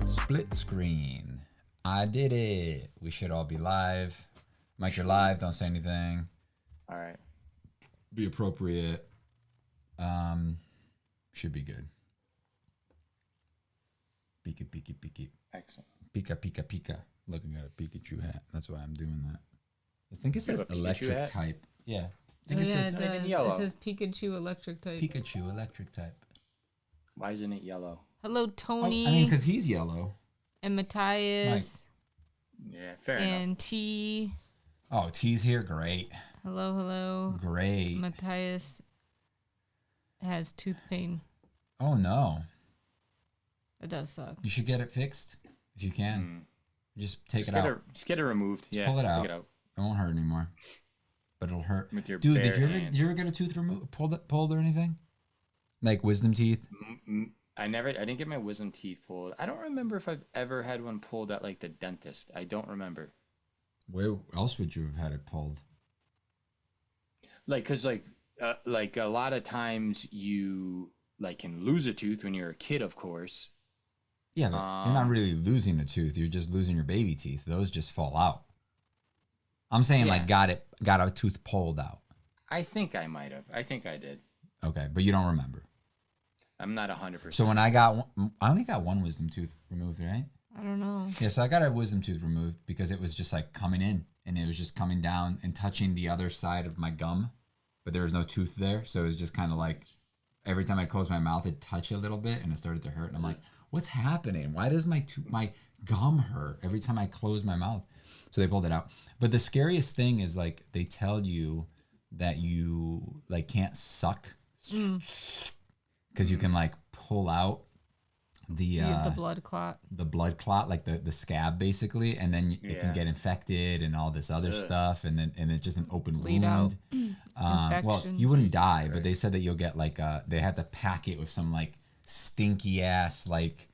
Split screen. I did it. We should all be live. Mike, you're live. Don't say anything. All right. Be appropriate. Should be good. Pika, pika, pika. Excellent. Pika, pika, pika. Looking at a Pikachu hat. That's why I'm doing that. I think it says have a Pikachu electric hat? type. Yeah. I Oh, think yeah, it says it does. yellow. It says Pikachu electric type. Pikachu electric type. Why isn't it yellow? Hello, Oh, Tony. I mean, because he's yellow. and Matthias. Yeah, fair enough. And T. Oh, T's here. Great. Hello, hello. Great. Matthias has tooth pain. Oh, no. It does suck. You should get it fixed if you can. Just take Just it out. just get it removed. Just pull it out. Take it out. It won't hurt anymore. But it'll hurt. With your Dude, bare did hands. you ever get a tooth removed, pulled or anything? Like wisdom teeth? I didn't get my wisdom teeth pulled. I don't remember if I've ever had one pulled at like the dentist. I don't remember. Where else would you have had it pulled? Like, cause like a lot of times you like can lose a tooth when you're a kid, of course. Yeah, but you're not really losing a tooth. You're just losing your baby teeth. Those just fall out. I'm saying Yeah. like got a tooth pulled out. I think I might have. I think I did. Okay, but you don't remember. I'm not 100%. So when I only got one wisdom tooth removed, right? I don't know. Yeah, so I got a wisdom tooth removed because it was just like coming in and it was just coming down and touching the other side of my gum, but there was no tooth there. So it was just kind of like every time I closed my mouth, it'd touch a little bit and it started to hurt. And I'm like, what's happening? Why does my gum hurt every time I close my mouth? So they pulled it out. But the scariest thing is like they tell you that you like can't suck because you can like pull out the blood clot. the blood clot, like the scab basically, and then it can get infected and all this other stuff, and it's just an open Bleed out. wound. Well, Infection. you wouldn't die, but they said that you'll get like they had to pack it with some like stinky ass like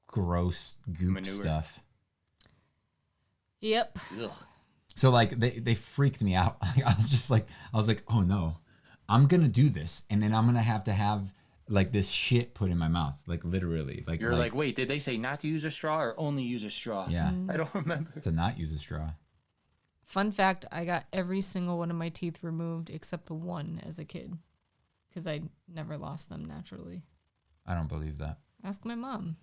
gross goop Manure. stuff. Yep. Ugh. So like they freaked me out. I was like, oh no, I'm gonna do this, and then I'm gonna have like this shit put in my mouth, like literally. Like You're like, wait, did they say not to use a straw or only use a straw? yeah, I don't remember. to not use a straw. Fun fact, I got every single one of my teeth removed except the one as a kid because I never lost them naturally. I don't believe that. Ask my mom.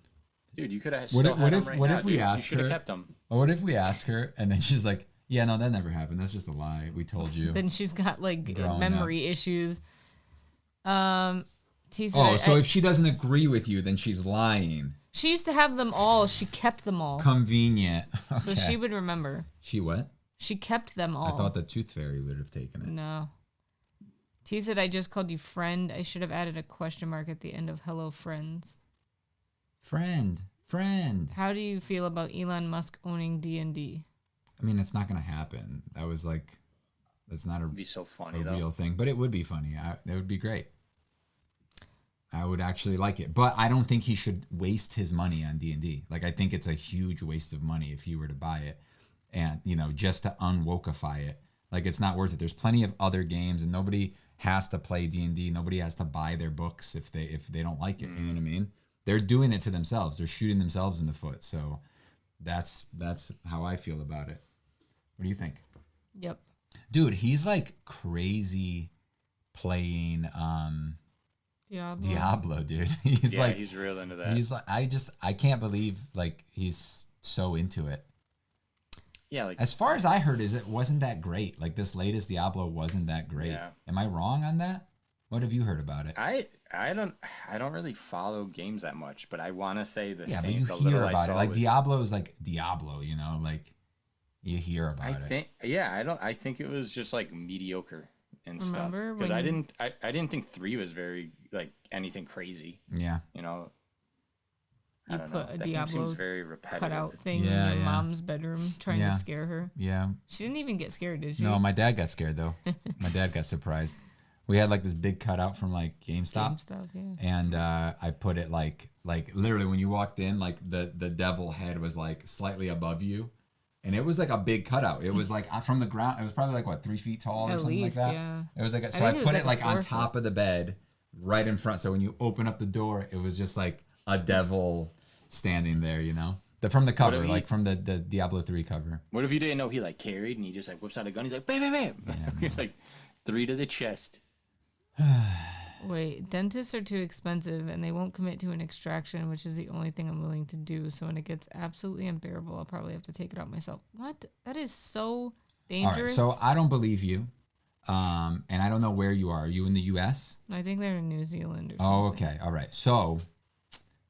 Dude, you could have What still had them if right what now, if we dude. ask You should her? have kept them. Or what if we ask her and then she's like, yeah, no, that never happened. That's just a lie. We told you. Then she's got like Growing memory issues. T said Oh, so if she doesn't agree with you, then she's lying. she used to have them all. She kept them all. Convenient. Okay. So she would remember. She what? She kept them all. I thought the tooth fairy would have taken it. No. T said, I just called you friend. I should have added a question mark at the end of hello, friends. Friend. How do you feel about Elon Musk owning D&D? I mean, it's not going to happen. That's not It'd be so funny, a though. real thing, but it would be funny. It would be great. I would actually like it, but I don't think he should waste his money on D&D. Like, I think it's a huge waste of money if he were to buy it and, just to unwokeify it. Like, it's not worth it. There's plenty of other games and nobody has to play D&D. Nobody has to buy their books if they don't like it. You know what I mean? They're doing it to themselves. They're shooting themselves in the foot. So that's how I feel about it. What do you think? Yep. Dude, he's like crazy playing Diablo, dude. He's real into that. He's like I can't believe like he's so into it. Yeah, like As far as I heard, it wasn't that great. Like this latest Diablo wasn't that great. Yeah. Am I wrong on that? What have you heard about it? I don't really follow games that much, but I want to say the Yeah, same. but the you hear little I about it. saw Like was- Diablo is like Diablo, like you hear about it. I think it was just like mediocre and Remember stuff. Because when- I didn't think 3 was very like anything crazy. Yeah. I You don't put know. a That game seems Diablo very repetitive. cutout thing Yeah, in your yeah. mom's bedroom trying Yeah. to scare her. Yeah. She didn't even get scared, did she? No, my dad got scared though. My dad got surprised. We had like this big cutout from like GameStop. Yeah. And I put it like literally when you walked in, like the devil head was like slightly above you, and it was like a big cutout. It was like from the ground. It was probably like what 3 feet tall or At something least, like that. yeah. It was like so think I it was put like it like on 4 top of the bed, right in front. So when you open up the door, it was just like a devil standing there, you know. From the cover, he- like from the Diablo 3 cover. What if you didn't know he like carried and he just like whips out a gun? He's like, bam, bam, bam. He's like 3 to the chest. Wait, dentists are too expensive and they won't commit to an extraction, which is the only thing I'm willing to do. So when it gets absolutely unbearable, I'll probably have to take it out myself. What? That is so dangerous. All right, so I don't believe you. And I don't know where you are. Are you in the U.S.? I think they're in New Zealand or something. Oh, okay. All right. So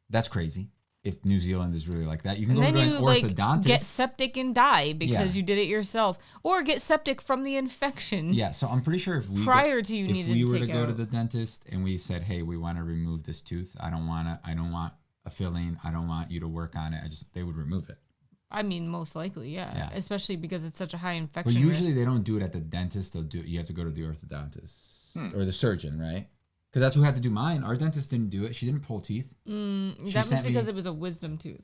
that's crazy. If New Zealand is really like that, you can And go then to you an like orthodontist. get septic and die because Yeah. you did it yourself, or get septic from the infection. Yeah, so I'm pretty sure if we Prior to you if needed we to were to take go to out- the dentist and we said, "Hey, we want to remove this tooth. I don't want a filling. I don't want you to work on it." They would remove it. I mean, most likely, yeah. Especially because it's such a high But infection usually risk. they don't do it at the dentist. You have to go to the orthodontist or the surgeon, right? Because that's who had to do mine. Our dentist didn't do it. She didn't pull teeth. That was sent me- because it was a wisdom tooth.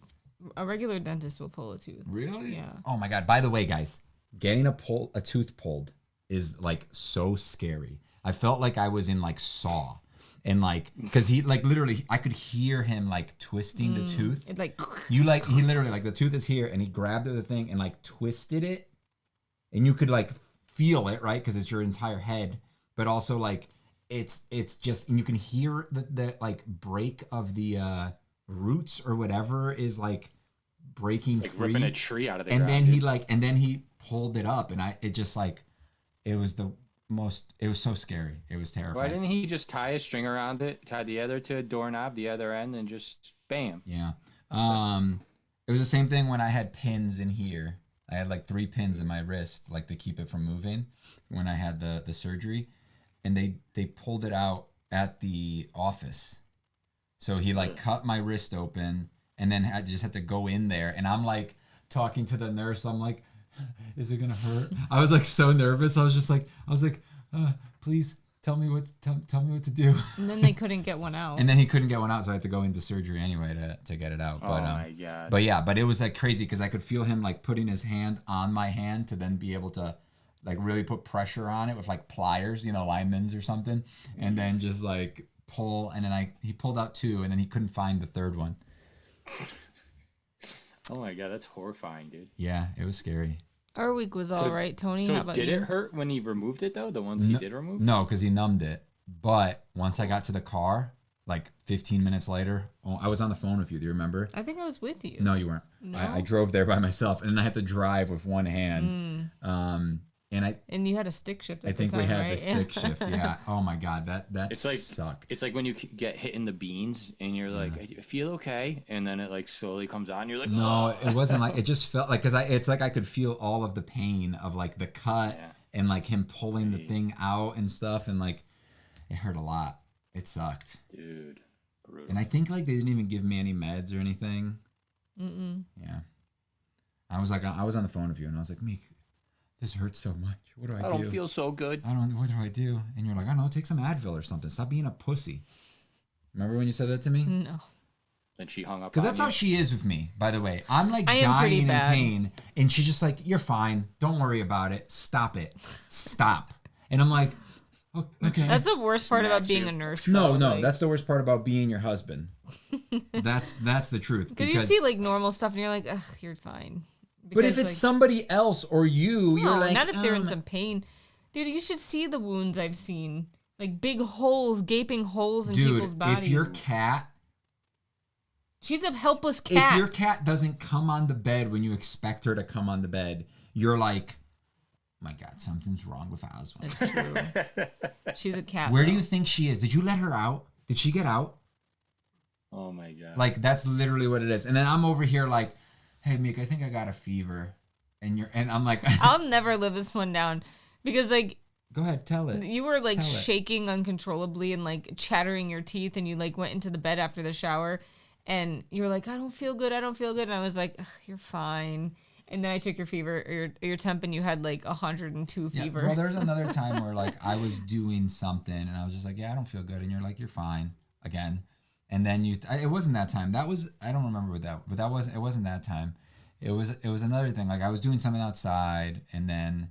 A regular dentist will pull a tooth. Really? Yeah. Oh my god. By the way, guys, getting a tooth pulled is like so scary. I felt like I was in like Saw. And like, cause he like literally, I could hear him like twisting the tooth. It's like He literally like the tooth is here and he grabbed the thing and like twisted it. And you could like feel it, right? Cause it's your entire head. But also like, it's just, and you can hear the like break of the roots or whatever is like breaking Like free. ripping a tree out of the And ground. then he pulled it up and it just like, it was so scary. It was Why terrifying. didn't he just tie a string around it, tie the other to a doorknob, the other end, and just bam? Yeah. It was the same thing when I had pins in here. I had like 3 pins in my wrist, like to keep it from moving when I had the surgery. And they pulled it out at the office. So he like cut my wrist open and then I just had to go in there. And I'm like talking to the nurse. I'm like, is it gonna hurt? I was like so nervous. I was like, please tell me what to do. and then they couldn't get one out. And then he couldn't get one out, so I had to go into surgery anyway to get it out. Oh But my god. but it was like crazy because I could feel him like putting his hand on my hand to then be able to like really put pressure on it with like pliers, linemen's or something, and then just like pull. And then he pulled out 2, and then he couldn't find the 3rd one. Oh my god, that's horrifying, dude. Yeah, it was scary. Our week was all right, Tony. So How about did you? it hurt when he removed it though? The ones he did remove? No, because he numbed it. But once I got to the car, like 15 minutes later, I was on the phone with you. Do you remember? I think I was with you. No, you weren't. No? I drove there by myself, and then I had to drive with one hand. And you had a stick shift. At I think the time, we had right? the stick shift. Yeah. Oh my god, that It's like sucked. It's like when you get hit in the beans and you're like, I feel okay, and then it like slowly comes out and you're like, No, "Oh." it wasn't like it just felt like it's like I could feel all of the pain of like the cut and like him pulling the thing out and stuff, and like it hurt a lot. It sucked. Dude, brutal. And I think like they didn't even give me any meds or anything. Mm-mm. Yeah. I was on the phone with you and I was like, Meek, this hurts so much. What do I do? I don't feel so good. What do I do? And you're like, I don't know, take some Advil or something. Stop being a pussy. Remember when you said that to me? No. And she hung up. Because on that's you. how she is with me, by the way. I'm like I am pretty dying in bad. pain. And she's just like, you're fine. Don't worry about it. Stop it. Stop. And I'm like, "Oh, okay. That's the worst part about Smacks being you. a nurse. No, though, like- that's the worst part about being your husband. That's the truth. Because you see like normal stuff and you're like, ugh, you're fine. but if Because, it's like, somebody else or you, you're no, like, not if they're in some pain. Dude, you should see the wounds I've seen. Like big holes, gaping holes in people's dude, bodies. if your cat She's a helpless cat. If your cat doesn't come on the bed when you expect her to come on the bed, you're like, my God, something's wrong with Asma. That's true. She's a cat. Where do though. you think she is? Did you let her out? Did she get out? Oh my god. Like, that's literally what it is. And then I'm over here like, hey, Mick, I think I got a fever. And I'm like, I'll never live this one down because like go ahead, tell it. you were like Tell it. shaking uncontrollably and like chattering your teeth, and you like went into the bed after the shower, and you were like, I don't feel good, and I was like, ugh, you're fine. And then I took your fever or your temp, and you had like 102 Yeah, fever. well, there's another time where like I was doing something and I was just like, yeah, I don't feel good. And you're like, you're fine again. And then it wasn't that time. That was, I don't remember what that, but it wasn't that time. It was another thing. Like I was doing something outside and then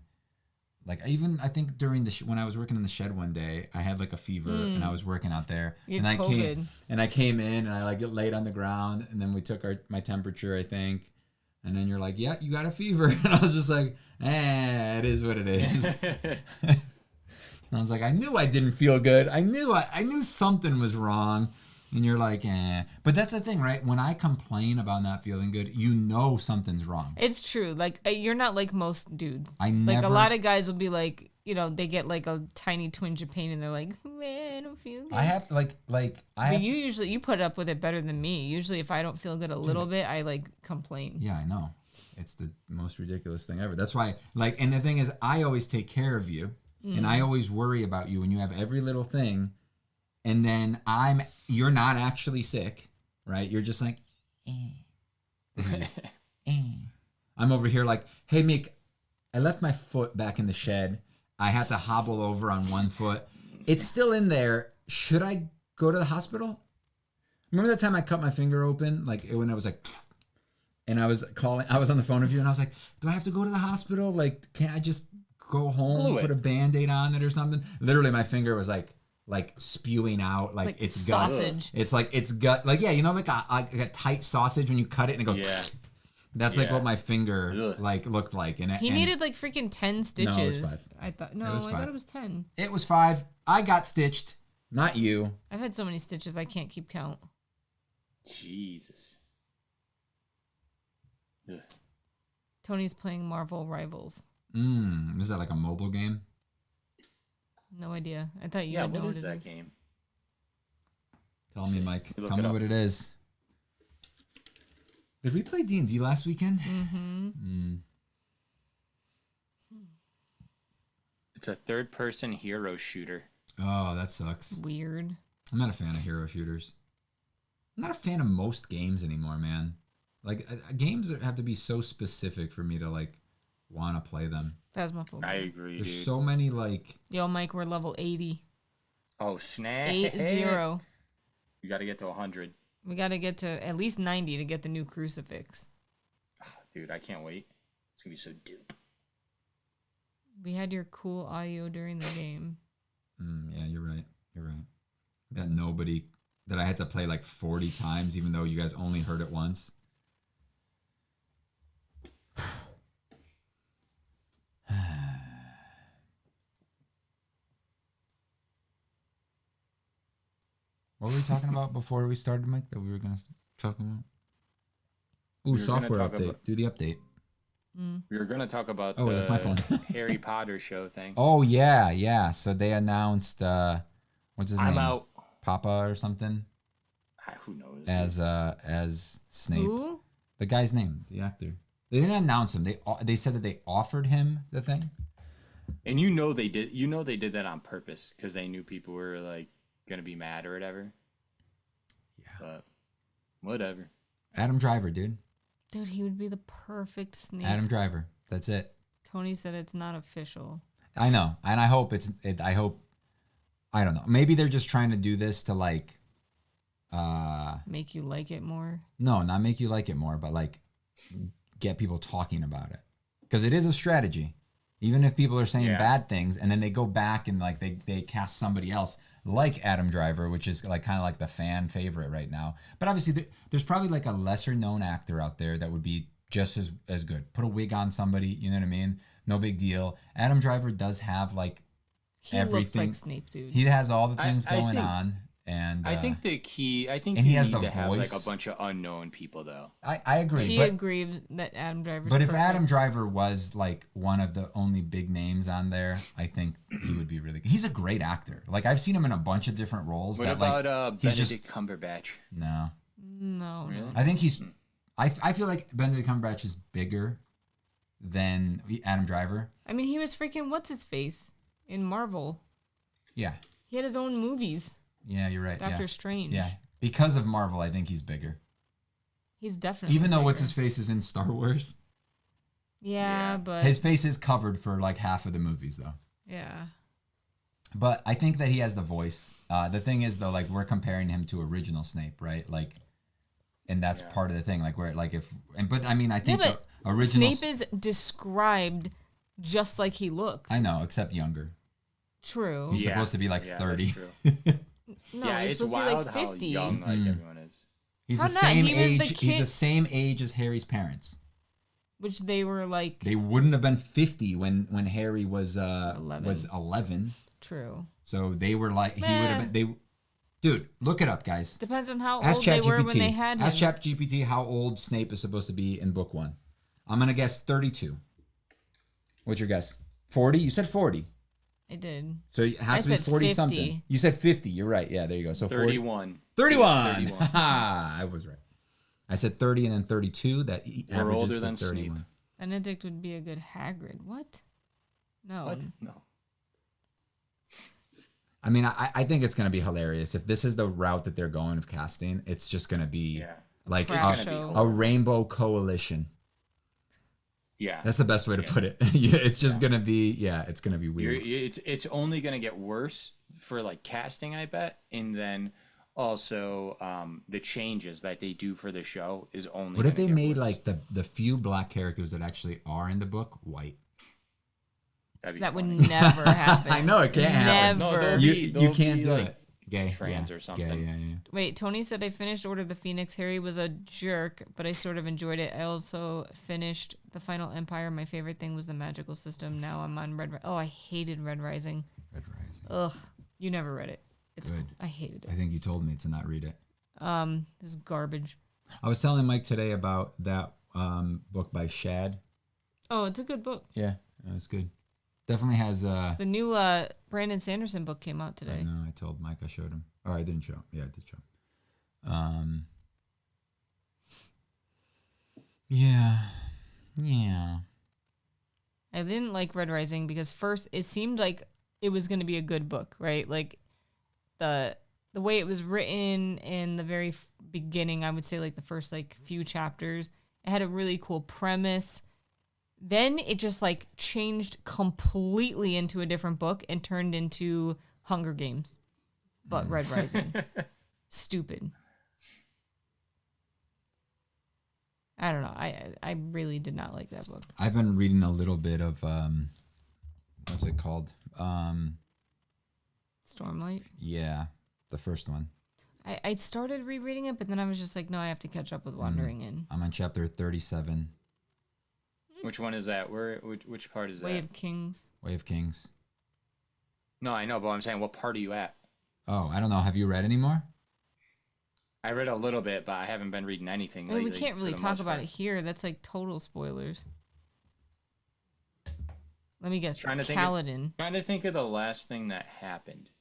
I think during when I was working in the shed one day, I had like a fever and I was working out there, You and had COVID. I came in and I like laid on the ground, and then we took my temperature, I think, and then you're like, yeah, you got a fever, and I was just like, it is what it is. And I was like, I knew I didn't feel good. I knew something was wrong. And you're like, But that's the thing, right? When I complain about not feeling good, you know something's wrong. It's true. Like, you're not like most dudes. Like, a lot of guys will be like, they get like a tiny twinge of pain and they're like, man, I don't feel good. I have to, But you put up with it better than me. Usually if I don't feel good a little bit, I like complain. Yeah, I know. It's the most ridiculous thing ever. That's why, and the thing is, I always take care of you, and I always worry about you, and you have every little thing. And then you're not actually sick, right? You're just like, This is I'm over here like, hey, Meek, I left my foot back in the shed. I had to hobble over on one foot. It's still in there. Should I go to the hospital? Remember that time I cut my finger open? Like when I was like, and I was on the phone with you, and I was like, do I have to go to the hospital? Like, can't I just go home, put a Band-Aid on it or something? Literally, my finger was like spewing out like it's sausage. Gut. It's like it's gut. Like like a tight sausage when you cut it and it goes. Yeah. That's like what my finger looked like. And he needed like freaking 10 stitches. No, it was 5. I thought it was 10. It was 5. I got stitched, not you. I've had so many stitches I can't keep count. Jesus. Ugh. Tony's playing Marvel Rivals. Is that like a mobile game? No idea. I thought you would know what it is. What is that game? Tell me, Mike. Tell me what it is. Did we play D&D last weekend? Mm-hmm. It's a third-person hero shooter. Oh, that sucks. Weird. I'm not a fan of hero shooters. I'm not a fan of most games anymore, man. Like, games have to be so specific for me to, like, want to play them. Phasmophobia. I agree, There's dude. so many, like... Yo, Mike, we're level 80. Oh, snap. 80. You got to get to 100. We got to get to at least 90 to get the new crucifix. Oh, dude, I can't wait. It's going to be so dope. We had your cool audio during the game. Yeah, you're right. You're right. That I had to play like 40 times, even though you guys only heard it once. What were we talking about before we started, Mike, that we were going to talk about? Ooh, software update. Do the update. We were going to talk about that's my phone. Harry Potter show thing. Oh, yeah. So they announced, what's his name? I'm out. Papa or something? Who knows? As Snape. Who? The guy's name, the actor. They didn't announce him. They said that they offered him the thing. And they did that on purpose because they knew people were like gonna be mad or whatever. Yeah. But whatever. Adam Driver, dude. Dude, he would be the perfect Snape. Adam Driver. That's it. Tony said it's not official. I know, and I hope I don't know. Maybe they're just trying to do this to like. Make you like it more. No, not make you like it more, but like get people talking about it, because it is a strategy. Even if people are saying bad things, and then they go back and like they cast somebody else like Adam Driver, which is like kind of like the fan favorite right now. But obviously, there's probably like a lesser known actor out there that would be just as good. Put a wig on somebody, you know what I mean? No big deal. Adam Driver does have like everything. Looks like Snape, dude. He has all the things going on. And I think he has the have voice. like a bunch of unknown people though. I agree. He agreed that Adam Driver. But if Adam Driver was like one of the only big names on there, I think he would be really good. He's a great actor. Like I've seen him in a bunch of different roles. What about Benedict Cumberbatch? No. Really? I think he's. I feel like Benedict Cumberbatch is bigger than Adam Driver. I mean, he was freaking what's his face in Marvel. Yeah. He had his own movies. Yeah, you're right. Doctor Strange. Yeah, because of Marvel, I think he's bigger. He's definitely even though bigger. what's his face is in Star Wars. Yeah, but his face is covered for like half of the movies, though. Yeah. But I think that he has the voice. The thing is, though, like we're comparing him to original Snape, right? Like, and that's part of the thing. Like, where like but I mean, I think the original Snape is described just like he looked. I know, except younger. True. He's supposed to be like 30. That's true. No, yeah, he's it's supposed to be wild like how 50. young like everyone is. He's How the not? same He was age. the He's kid- the same age as Harry's parents. Which they were like They wouldn't have been 50 when Harry was 11. 11. True. So they were like he would have been. Dude, look it up, guys. Depends on how Ask old they were ChatGPT. when they had him. Ask ChatGPT how old Snape is supposed to be in book 1. I'm gonna guess 32. What's your guess? 40? You said 40. I did. So it has I to be said 40 50. something. You said 50. You're right. Yeah, there you go. So 31. 31. 31. Haha, I was right. I said 30 and then 32. That We're averages older to than 31. Snape. Benedict would be a good Hagrid. What? No. What? No. I mean, I think it's going to be hilarious. If this is the route that they're going of casting, it's just going to be like Crap It's gonna be show. a rainbow coalition. Yeah. That's the best way to put it. Yeah, it's just going to be, it's going to be weird. It's only gonna get worse for like casting, I bet, and then also the changes that they do for the show is only. What if gonna they get made worse. like the few black characters that actually are in the book white? That'd be That would funny. never happen. I know it can't happen. No, Never. they'll You they'll can't be, do like, it. Gay, trans yeah, or something. Gay, yeah. Wait, Tony said I finished Order of the Phoenix. Harry was a jerk, but I sort of enjoyed it. I also finished The Final Empire. My favorite thing was the magical system. Now I'm on Red. Oh, I hated Red Rising. Red Rising. Ugh, you never read it. It's Good. I hated I it. think you told me to not read it. This is garbage. I was telling Mike today about that book by Shad. Oh, it's a good book. Yeah, it was good. Definitely has. The new Brandon Sanderson book came out I today. know. I told Mike I showed him. Or I didn't show him. Yeah, I did show him. Yeah. I didn't like Red Rising because first it seemed like it was going to be a good book, right? Like the way it was written in the very beginning, I would say like the first like few chapters, it had a really cool premise. Then it just like changed completely into a different book and turned into Hunger Games, but Red Rising. Stupid. I don't know. I really did not like that book. I've been reading a little bit of what's it called? Stormlight. Yeah, the first one. I started rereading it, but then I was just like, no, I have to catch up with Wandering In. I'm on chapter 37, Which one is that? Which part is Way that? of Kings. Way of Kings. No, I know, but I'm saying, what part are you at? Oh, I don't know. Have you read any more? I read a little bit, but I haven't been reading anything I mean, lately. we can't really for the talk most about part. it here. That's like total spoilers. Let me guess. Trying to Kaladin. Trying to think of the last thing that happened.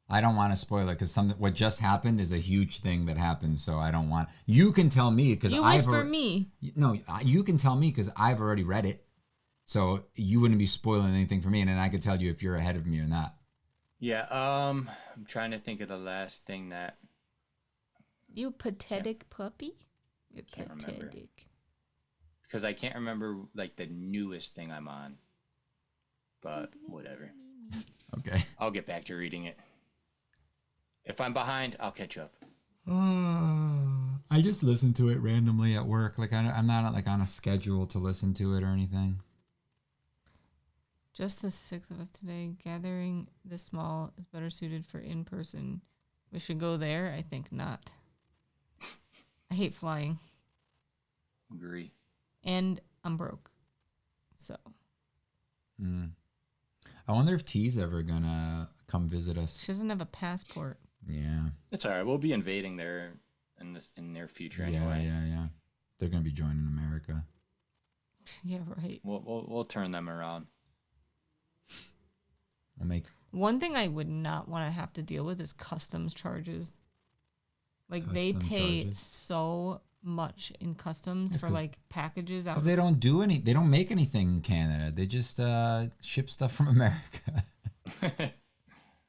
I don't want to spoil it because what just happened is a huge thing that happened. So I don't want. You can tell me because You I've whisper me. No, you can tell me because I've already read it. So you wouldn't be spoiling anything for me, and then I could tell you if you're ahead of me or not. Yeah, I'm trying to think of the last thing that You pathetic puppy. You're Can't remember. pathetic. because I can't remember like the newest thing I'm on. But whatever. Okay. I'll get back to reading it. If I'm behind, I'll catch up. I just listen to it randomly at work. Like I'm not like on a schedule to listen to it or anything. Just the 6 of us today. Gathering this small is better suited for in person. We should go there? I think not. I hate flying. Agree. And I'm broke. So. I wonder if T's ever gonna come visit us. She doesn't have a passport. Yeah. It's all right. We'll be invading there in near future anyway. Yeah. They're gonna be joining America. Yeah, right. We'll turn them around. We'll make. One thing I would not want to have to deal with is customs charges. Like they Custom pay charges? so much in customs It's for 'cause- like packages out. Because they don't do any. They don't make anything in Canada. They just ship stuff from America.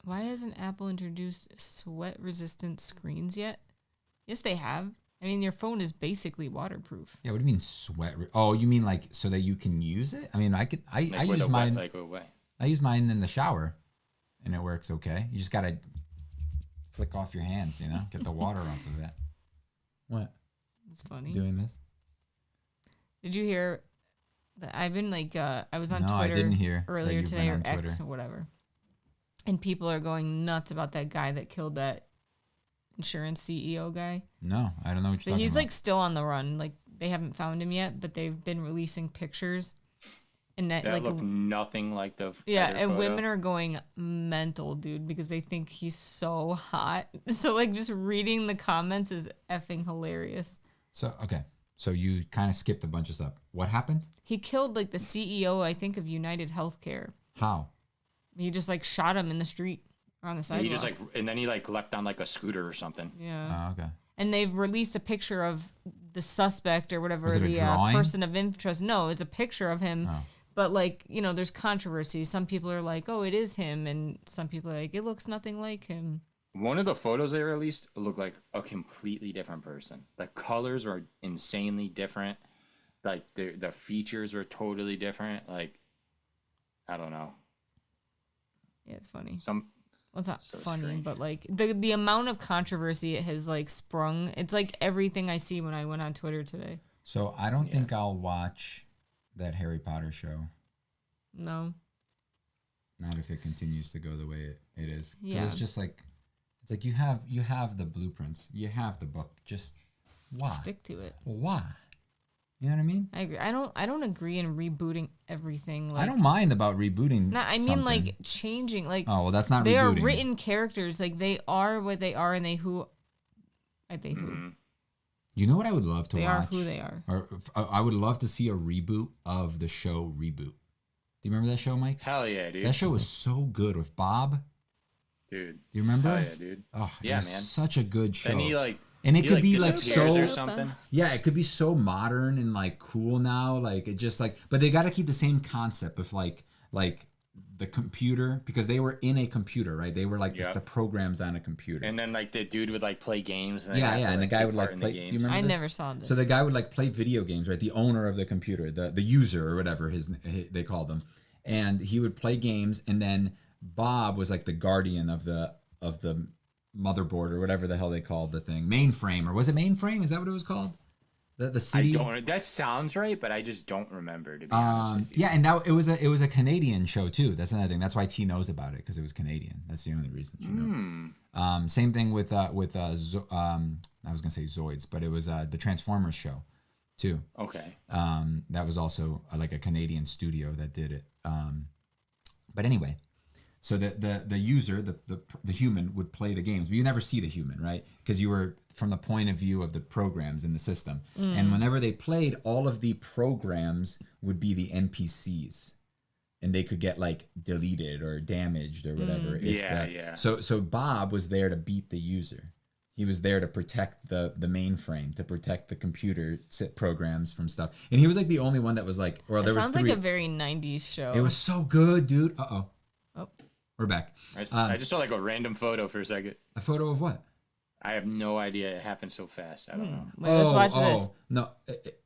Why hasn't Apple introduced sweat-resistant screens yet? Yes, they have. I mean, your phone is basically waterproof. Yeah. What do you mean sweat? Oh, you mean like so that you can use it? I mean, I could. I Like with use a mine. like a way. I use mine in the shower, and it works okay. You just gotta flick off your hands, get the water off of it. What? It's funny. Doing this? Did you hear I've been like, I was on No, Twitter I didn't hear that earlier you've today, been or on X Twitter. or whatever, and people are going nuts about that guy that killed that insurance CEO guy. No, I don't know what you're So talking he's about. like still on the run. Like they haven't found him yet, but they've been releasing pictures, and that like looked nothing like the yeah, other and photo. women are going mental, dude, because they think he's so hot. So like just reading the comments is effing hilarious. So okay, so you kind of skipped a bunch of stuff. What happened? He killed like the CEO, I think, of United Healthcare. How? He just like shot him in the street or on the sidewalk. He just like, and then he like left on like a scooter or something. Yeah. Oh, okay. And they've released a picture of the suspect or whatever, Was it a the drawing? person of interest. No, it's a picture of him. Oh. But like, you know, there's controversy. Some people are like, oh, it is him. And some people are like, it looks nothing like him. One of the photos they released looked like a completely different person. The colors were insanely different. Like the features were totally different. Like, I don't know. Yeah, it's funny. Some Well, it's not So funny, strange. but like the amount of controversy it has like sprung. It's like everything I see when I went on Twitter today. So I don't think I'll watch that Harry Potter show. No. Not if it continues to go the way it is. 'Cause Yeah. it's just like, it's like you have the blueprints, you have the book. Just why? Stick to it. Why? You know what I mean? I agree. I don't agree in rebooting everything. Like, I don't mind about rebooting. No, I mean something. like changing. Like Oh well, that's not they rebooting. are written characters. Like they are what they are, and they who. They who. mm, You know what I would love to They watch? are who they are. Or I would love to see a reboot of the show Reboot. Do you remember that show, Mike? hell yeah, dude. That show was so good with Bob. Dude. Do you remember? Hell yeah, dude. Oh, Yeah, it was man. such a good show. Then he like and it he, could be like disappears so or something. yeah, it could be so modern and like cool now. Like it just like, but they got to keep the same concept of like the computer, because they were in a computer, right? They were like Yep. the programs on a computer. And then like the dude would like play games. And Yeah, and the guy would like play. Do you remember I this? never saw this. So the guy would like play video games, right? The owner of the computer, the user or whatever they called him, and he would play games. And then Bob was like the guardian of the motherboard or whatever the hell they called the thing, mainframe, or was it mainframe? Is that what it was called? The I city. don't. That sounds right, but I just don't rember, to be honest with you. Yeah, and now it was a Canadian show too. That's another thing. That's why T knows about it, because it was Canadian. That's the only reason she knows. Same thing with I was gonna say Zoids, but it was the Transformers show too. Okay. That was also like a Canadian studio that did it. But anyway, so the user, the human would play the games, but you never see the human, right? Because you were from the point of view of the programs in the system. And whenever they played, all of the programs would be the NPCs. And they could get like deleted or damaged or whatever. Yeah. So Bob was there to beat the user. He was there to protect the mainframe, to protect the computer programs from stuff. And he was like the only one that was like, or It there was sounds three. like a very 90s show. It was so good, dude. Uh-oh. Oh. We're back. I just saw like a random photo for a second. A photo of what? I have no idea. It happened so fast. I don't know. Wait, let's watch this. No,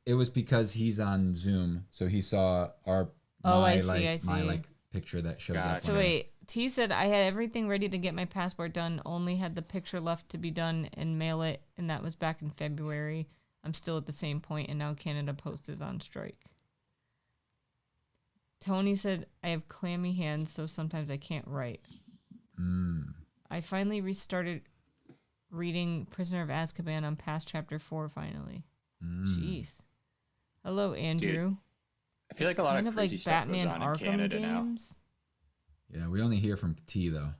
it was because he's on Zoom, so he saw our I see. my picture that shows up. Gotcha. So wait, T said I had everything ready to get my passport done, only had the picture left to be done and mail it, and that was back in February. I'm still at the same point, and now Canada Post is on strike. Tony said I have clammy hands, so sometimes I can't write. I finally restarted reading Prisoner of Azkaban. I'm past chapter 4 finally. Jeez. Hello, Andrew. I feel like a lot Kind of of crazy like stuff Batman goes on in Arkham Canada now. games. Yeah, we only hear from T though.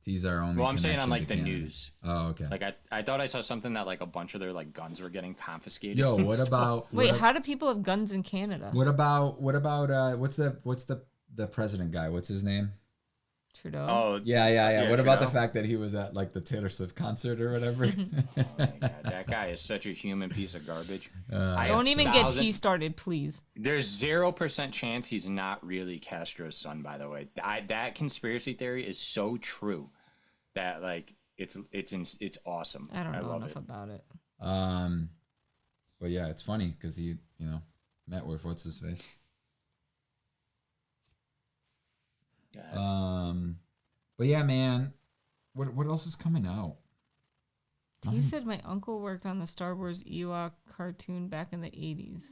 T's our only. Well, I'm saying on connection like to the Canada. news. Oh, okay. Like I thought I saw something that like a bunch of their like guns were getting confiscated. Yo, and what stuff. about? Wait, what, how do people have guns in Canada? What about? What's the president guy? What's his name? Trudeau. Oh Yeah. What about the Trudeau? fact that he was at like the Taylor Swift concert or whatever? Oh my God, that guy is such a human piece of garbage. Don't even get T started, please. There's 0% chance he's not really Castro's son. By the way, that conspiracy theory is so true that like it's awesome. I don't know love enough it. about it. But yeah, it's funny because he, met with what's his face. Yeah. But yeah, man, what else is coming out? T said my uncle worked on the Star Wars Ewok cartoon back in the 80s.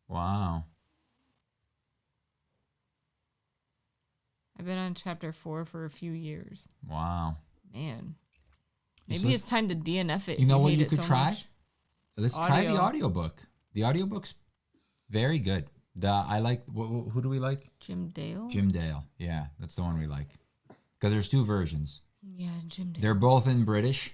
Wow. I've been on chapter 4 for a few years. Wow. Man. Maybe it's time to DNF it. You know what hate you it could so try? much. Let's try the audiobook. The audiobook's very good. I like, who do we like? Jim Dale? Jim Dale. Yeah, that's the one we like. Because there's 2 versions. Yeah, Jim Dale. They're both in British.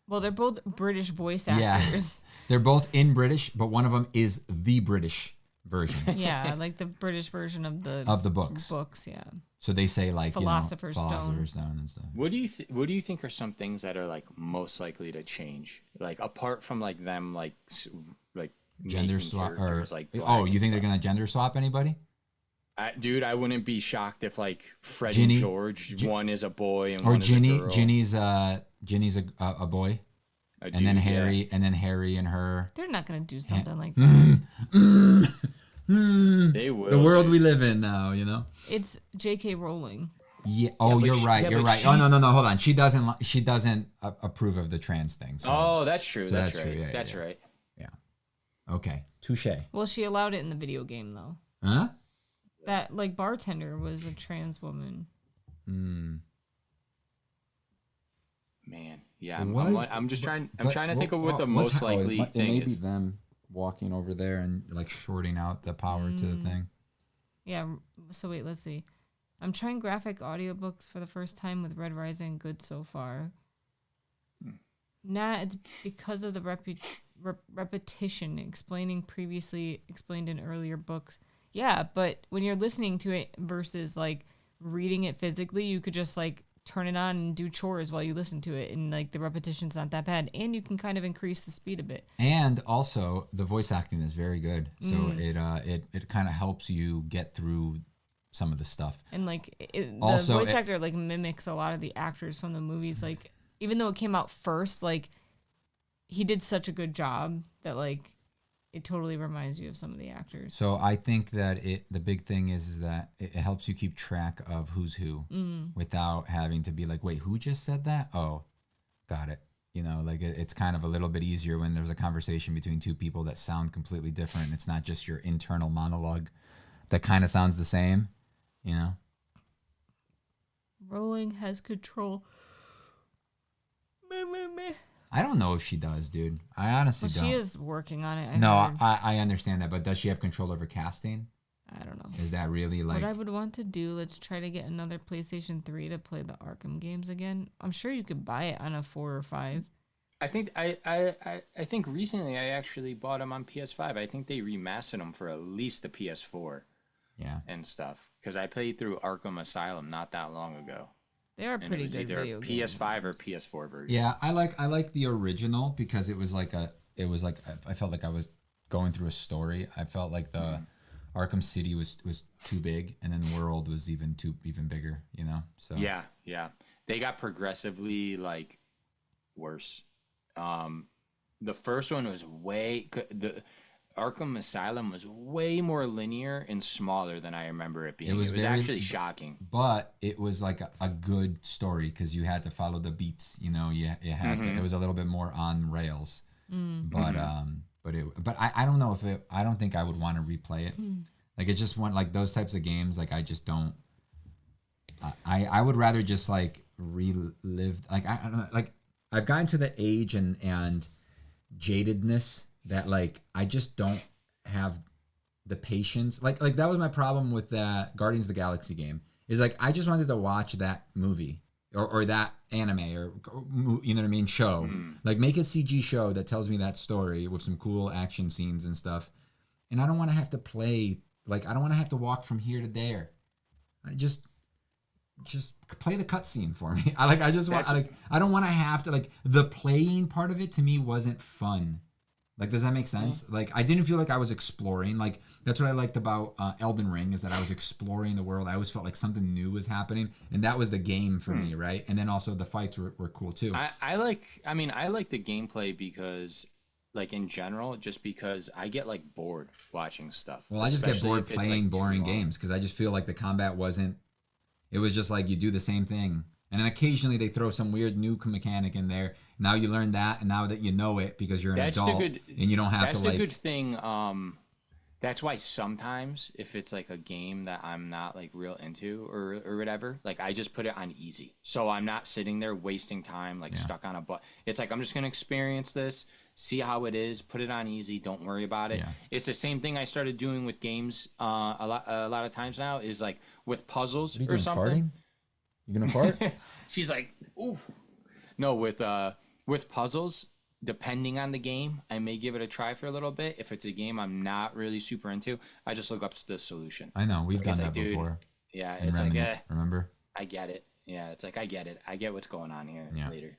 Well, they're both British voice actors. Yeah. They're both in British, but one of them is the British version. Yeah, like the British version of the books. Books, yeah. So they say like Philosopher's Philosopher's Stone and stuff. What do you think are some things that are like most likely to change? Like apart from like them like Gender swap or like you think they're gonna gender swap anybody? Dude, I wouldn't be shocked if like Fred Ginny, and George, one is a boy and or one Ginny. is a girl. Ginny's a boy, and then Harry, and then Harry and her. They're not gonna do something like that. They will. The world we live in now, you know. It's J.K. Rowling. Yeah. Oh, you're right. You're right. Oh no. Hold on. She doesn't approve of the trans thing. So. Oh, that's true. So that's right. True. Yeah, that's yeah. right. Yeah. Okay. Touche. Well, she allowed it in the video game though. Huh? That like bartender was a trans woman. Man, yeah. I'm just trying. I'm but trying to think of what the most likely it thing may be is. them walking over there and like shorting out the power to the thing. Yeah. So wait, let's see. I'm trying graphic audiobooks for the first time with Red Rising. Good so far. Nah, it's because of the repetition, explaining previously explained in earlier books. Yeah, but when you're listening to it versus like reading it physically, you could just like turn it on and do chores while you listen to it, and like the repetition's not that bad, and you can kind of increase the speed a bit. And also, the voice acting is very good, so it kind of helps you get through some of the stuff. And like the voice actor like mimics a lot of the actors from the movies. Like even though it came out first, like he did such a good job that like it totally reminds you of some of the actors. So I think that the big thing is that it helps you keep track of who's who without having to be like, wait, who just said that? Oh, got it. You know, like it's kind of a little bit easier when there's a conversation between 2 people that sound completely different. It's not just your internal monologue that kind of sounds the same, you know? Rowling has control. I don't know if she does, dude. I honestly don't. She is working on it. I understand that, but does she have control over casting? I don't know. Is that really like... What I would want to do, let's try to get another PlayStation 3 to play the Arkham games again. I'm sure you could buy it on a 4 or 5. I think I think recently I actually bought them on PS5. I think they remastered them for at least the PS4. Yeah. And stuff. Because I played through Arkham Asylum not that long ago. They are pretty good video games. PS5 or PS4 version. Yeah, I like the original because it was like I felt like I was going through a story. I felt like the Arkham City was too big, and then the world was even bigger, you know. So yeah, they got progressively like worse. The first one was the Arkham Asylum was way more linear and smaller than I remember it being. It was actually shocking. But it was like a good story because you had to follow the beats. You know, you had to. It was a little bit more on rails. But I don't know if I don't think I would want to replay it. Like it's just one like those types of games. Like I just don't. I would rather just like relive. Like I don't know. Like I've gotten to the age and jadedness that like I just don't have the patience. Like that was my problem with that Guardians of the Galaxy game. Is like I just wanted to watch that movie or that anime or you know what I mean show. Like make a CG show that tells me that story with some cool action scenes and stuff. And I don't want to have to play like I don't want to have to walk from here to there. I just play the cutscene for me. I don't want to have to like the playing part of it to me wasn't fun. Like, does that make sense? Like, I didn't feel like I was exploring. Like, that's what I liked about Elden Ring is that I was exploring the world. I always felt like something new was happening, and that was the game for me, right? And then also the fights were cool too. I like the gameplay because, like in general, just because I get like bored watching stuff. Well, I just get bored playing boring games because I just feel like the combat wasn't. It was just like you do the same thing. And then occasionally they throw some weird new mechanic in there. Now you learn that, and now that you know it because you're an adult and you don't have to like. That's the good thing. That's why sometimes if it's like a game that I'm not like real into or whatever, like I just put it on easy. So I'm not sitting there wasting time like stuck on a button. It's like I'm just gonna experience this, see how it is, put it on easy, don't worry about it. Yeah. It's the same thing I started doing with games a lot of times now is like with puzzles What are you or doing, something. farting? You gonna fart? She's like, ooh. No, with puzzles, depending on the game, I may give it a try for a little bit. If it's a game I'm not really super into, I just look up the solution. I know we've done It's that like, dude, before. Yeah, And it's like, Remnant, remember? I get it. Yeah, it's like I get it. I get what's going on here Yeah. later.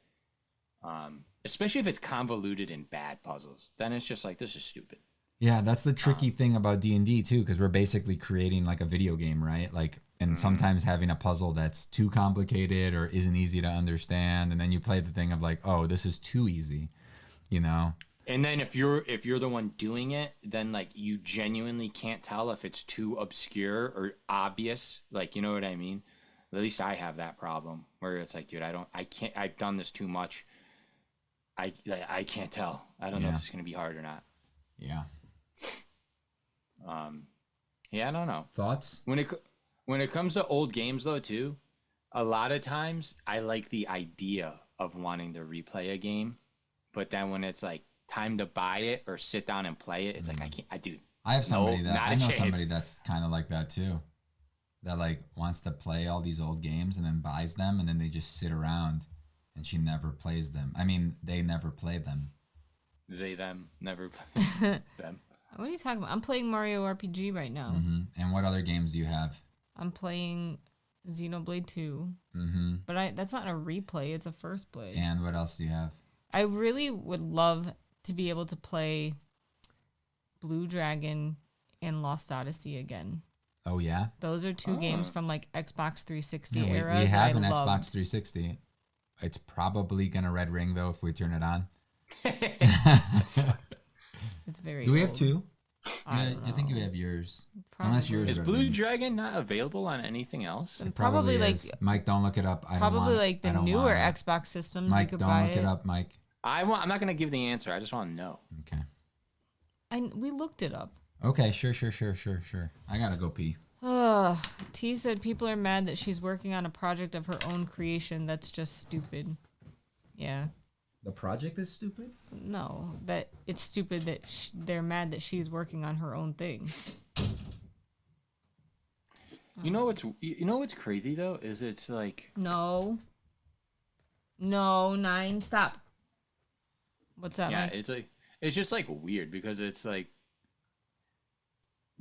Especially if it's convoluted and bad puzzles, then it's just like this is stupid. Yeah, that's the tricky thing about D&D too, because we're basically creating like a video game, right? Like, and sometimes having a puzzle that's too complicated or isn't easy to understand, and then you play the thing of like, oh, this is too easy, you know? And then if you're the one doing it, then like you genuinely can't tell if it's too obscure or obvious. Like, you know what I mean? At least I have that problem where it's like, dude, I've done this too much. I can't tell. I don't know if it's gonna be hard or not. Yeah. Yeah, I don't know. Thoughts? When it comes to old games though too, a lot of times I like the idea of wanting to replay a game, but then when it's like time to buy it or sit down and play it, it's like I have somebody not I a know chance. somebody that's kind of like that too. That like wants to play all these old games and then buys them and then they just sit around and she never plays them. I mean, they never play them. They them never play them. What are you talking about? I'm playing Mario RPG right now. And what other games do you have? I'm playing Xenoblade 2. But that's not a replay, it's a first play. And what else do you have? I really would love to be able to play Blue Dragon and Lost Odyssey again. Oh yeah, Those are two games from like Xbox 360 yeah, era. we have that an I Xbox loved. 360. It's probably gonna red ring though if we turn it on. It's very. Do we have old. two? I Yeah, don't I think know. you have yours. Probably. Unless yours Is red Blue ring. Dragon not available on anything else? It Probably like is. Mike, don't look it up. I don't probably want, like I the don't newer want it. Xbox systems. Mike, you could don't buy look it up, Mike. I'm not gonna give the answer. I just want to know. Okay. We looked it up. Okay, sure. I gotta go pee. T said people are mad that she's working on a project of her own creation. That's just stupid. Yeah. The project is stupid? No, that it's stupid that they're mad that she's working on her own thing. You know what's crazy though is it's like No, 9, stop. What's that? yeah, Mike? it's just like weird because it's like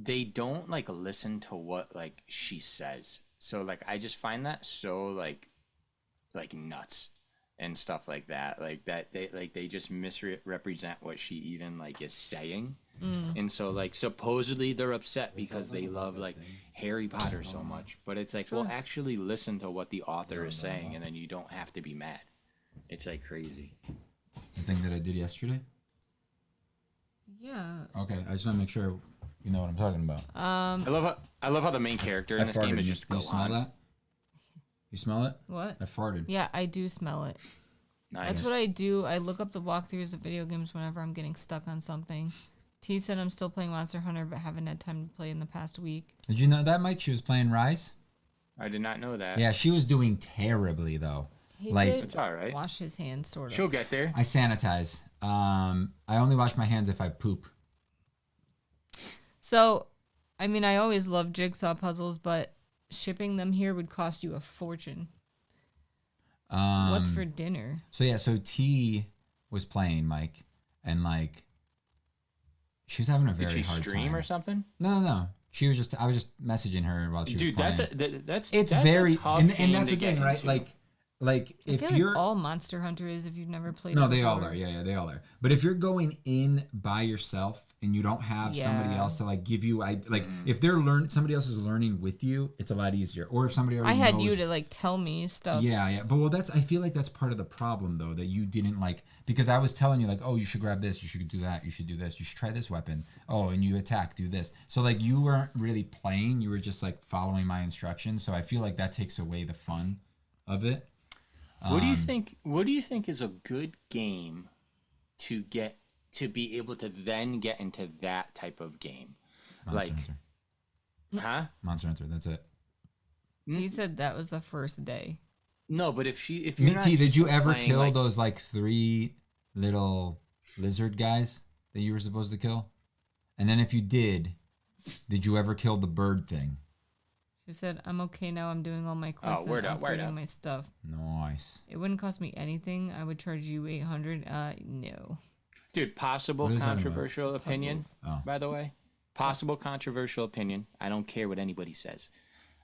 they don't like listen to what like she says. So like I just find that so like nuts and stuff like that. Like that they just misrepresent what she even like is saying. And so like supposedly they're upset because they love like Harry Potter so much. But it's like, well, actually listen to what the author is saying and then you don't have to be mad. It's like crazy. The thing that I did yesterday? Yeah. Okay, I just want to make sure you know what I'm talking about. I love how the main character in this farted. game is just Do you go smell on. that? You smell it? What? I farted. Yeah, I do smell it. Nice. That's what I do. I look up the walkthroughs of video games whenever I'm getting stuck on something. T said I'm still playing Monster Hunter, but haven't had time to play in the past week. Did you know that, Mike? She was playing Rise? I did not know that. Yeah, she was doing terribly though. He Like- did It's all right. wash his hands, sort of. She'll get there. I sanitize. I only wash my hands if I poop. So, I mean, I always love jigsaw puzzles, but shipping them here would cost you a fortune. What's for dinner? So T was playing, Mike, and like she was having a very Did she hard stream time. or something? No. She was just I was just messaging her while she was Dude, playing. that's It's that's very a tough and game that's to the thing, get right? into. Like I if feel you're like all Monster Hunter is if you've never played no, it they all before. are. Yeah, they all are. But if you're going in by yourself and you don't have somebody Yeah. else to like give you, if they're somebody else is learning with you, it's a lot easier. Or if somebody I already had knows, you to like tell me stuff. yeah. But well, I feel like that's part of the problem though that you didn't like because I was telling you like, oh, you should grab this, you should do that, you should do this, you should try this weapon. Oh, and you attack, do this. So like you weren't really playing, you were just like following my instructions. So I feel like that takes away the fun of it. What do you think? What do you think is a good game to be able to then get into that type of game? Monster Hunter. Huh? Monster Hunter. That's it. He said that was the first day. No, but if you're not T, did used you to ever playing, kill like, those like 3 little lizard guys that you were supposed to kill? And then if you did you ever kill the bird thing? She said, I'm okay now. I'm doing all my quests. word and up, word upgrading up. my stuff. Nice. It wouldn't cost me anything. I would charge you 800. No. Dude, possible What are you talking about? controversial opinion, Puzzles. Oh. by the way. Possible controversial opinion. I don't care what anybody says.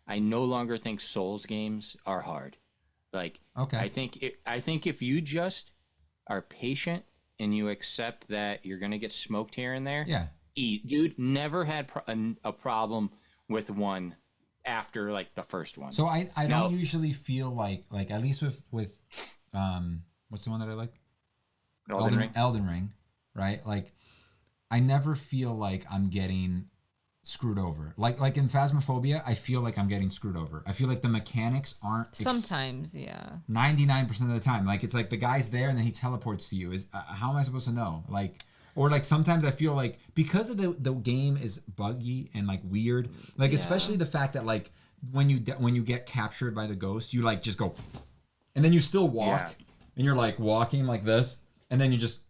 I no longer think Souls games are hard. Like, Okay. I think if you just are patient and you accept that you're gonna get smoked here and there, Yeah. eat. Dude, never had a problem with one after like the first one. So I Now- don't usually feel like at least with what's the one that I like? Elden Ring, right? Like I never feel like I'm getting screwed over. Like in Phasmophobia, I feel like I'm getting screwed over. I feel like the mechanics aren't Sometimes, yeah. 99% of the time. Like it's like the guy's there and then he teleports to you. Is how am I supposed to know? Like or like sometimes I feel like because of the game is buggy and like weird, like Yeah. especially the fact that like when you get captured by the ghost, you like just go and then you still walk Yeah. and you're like walking like this and then you just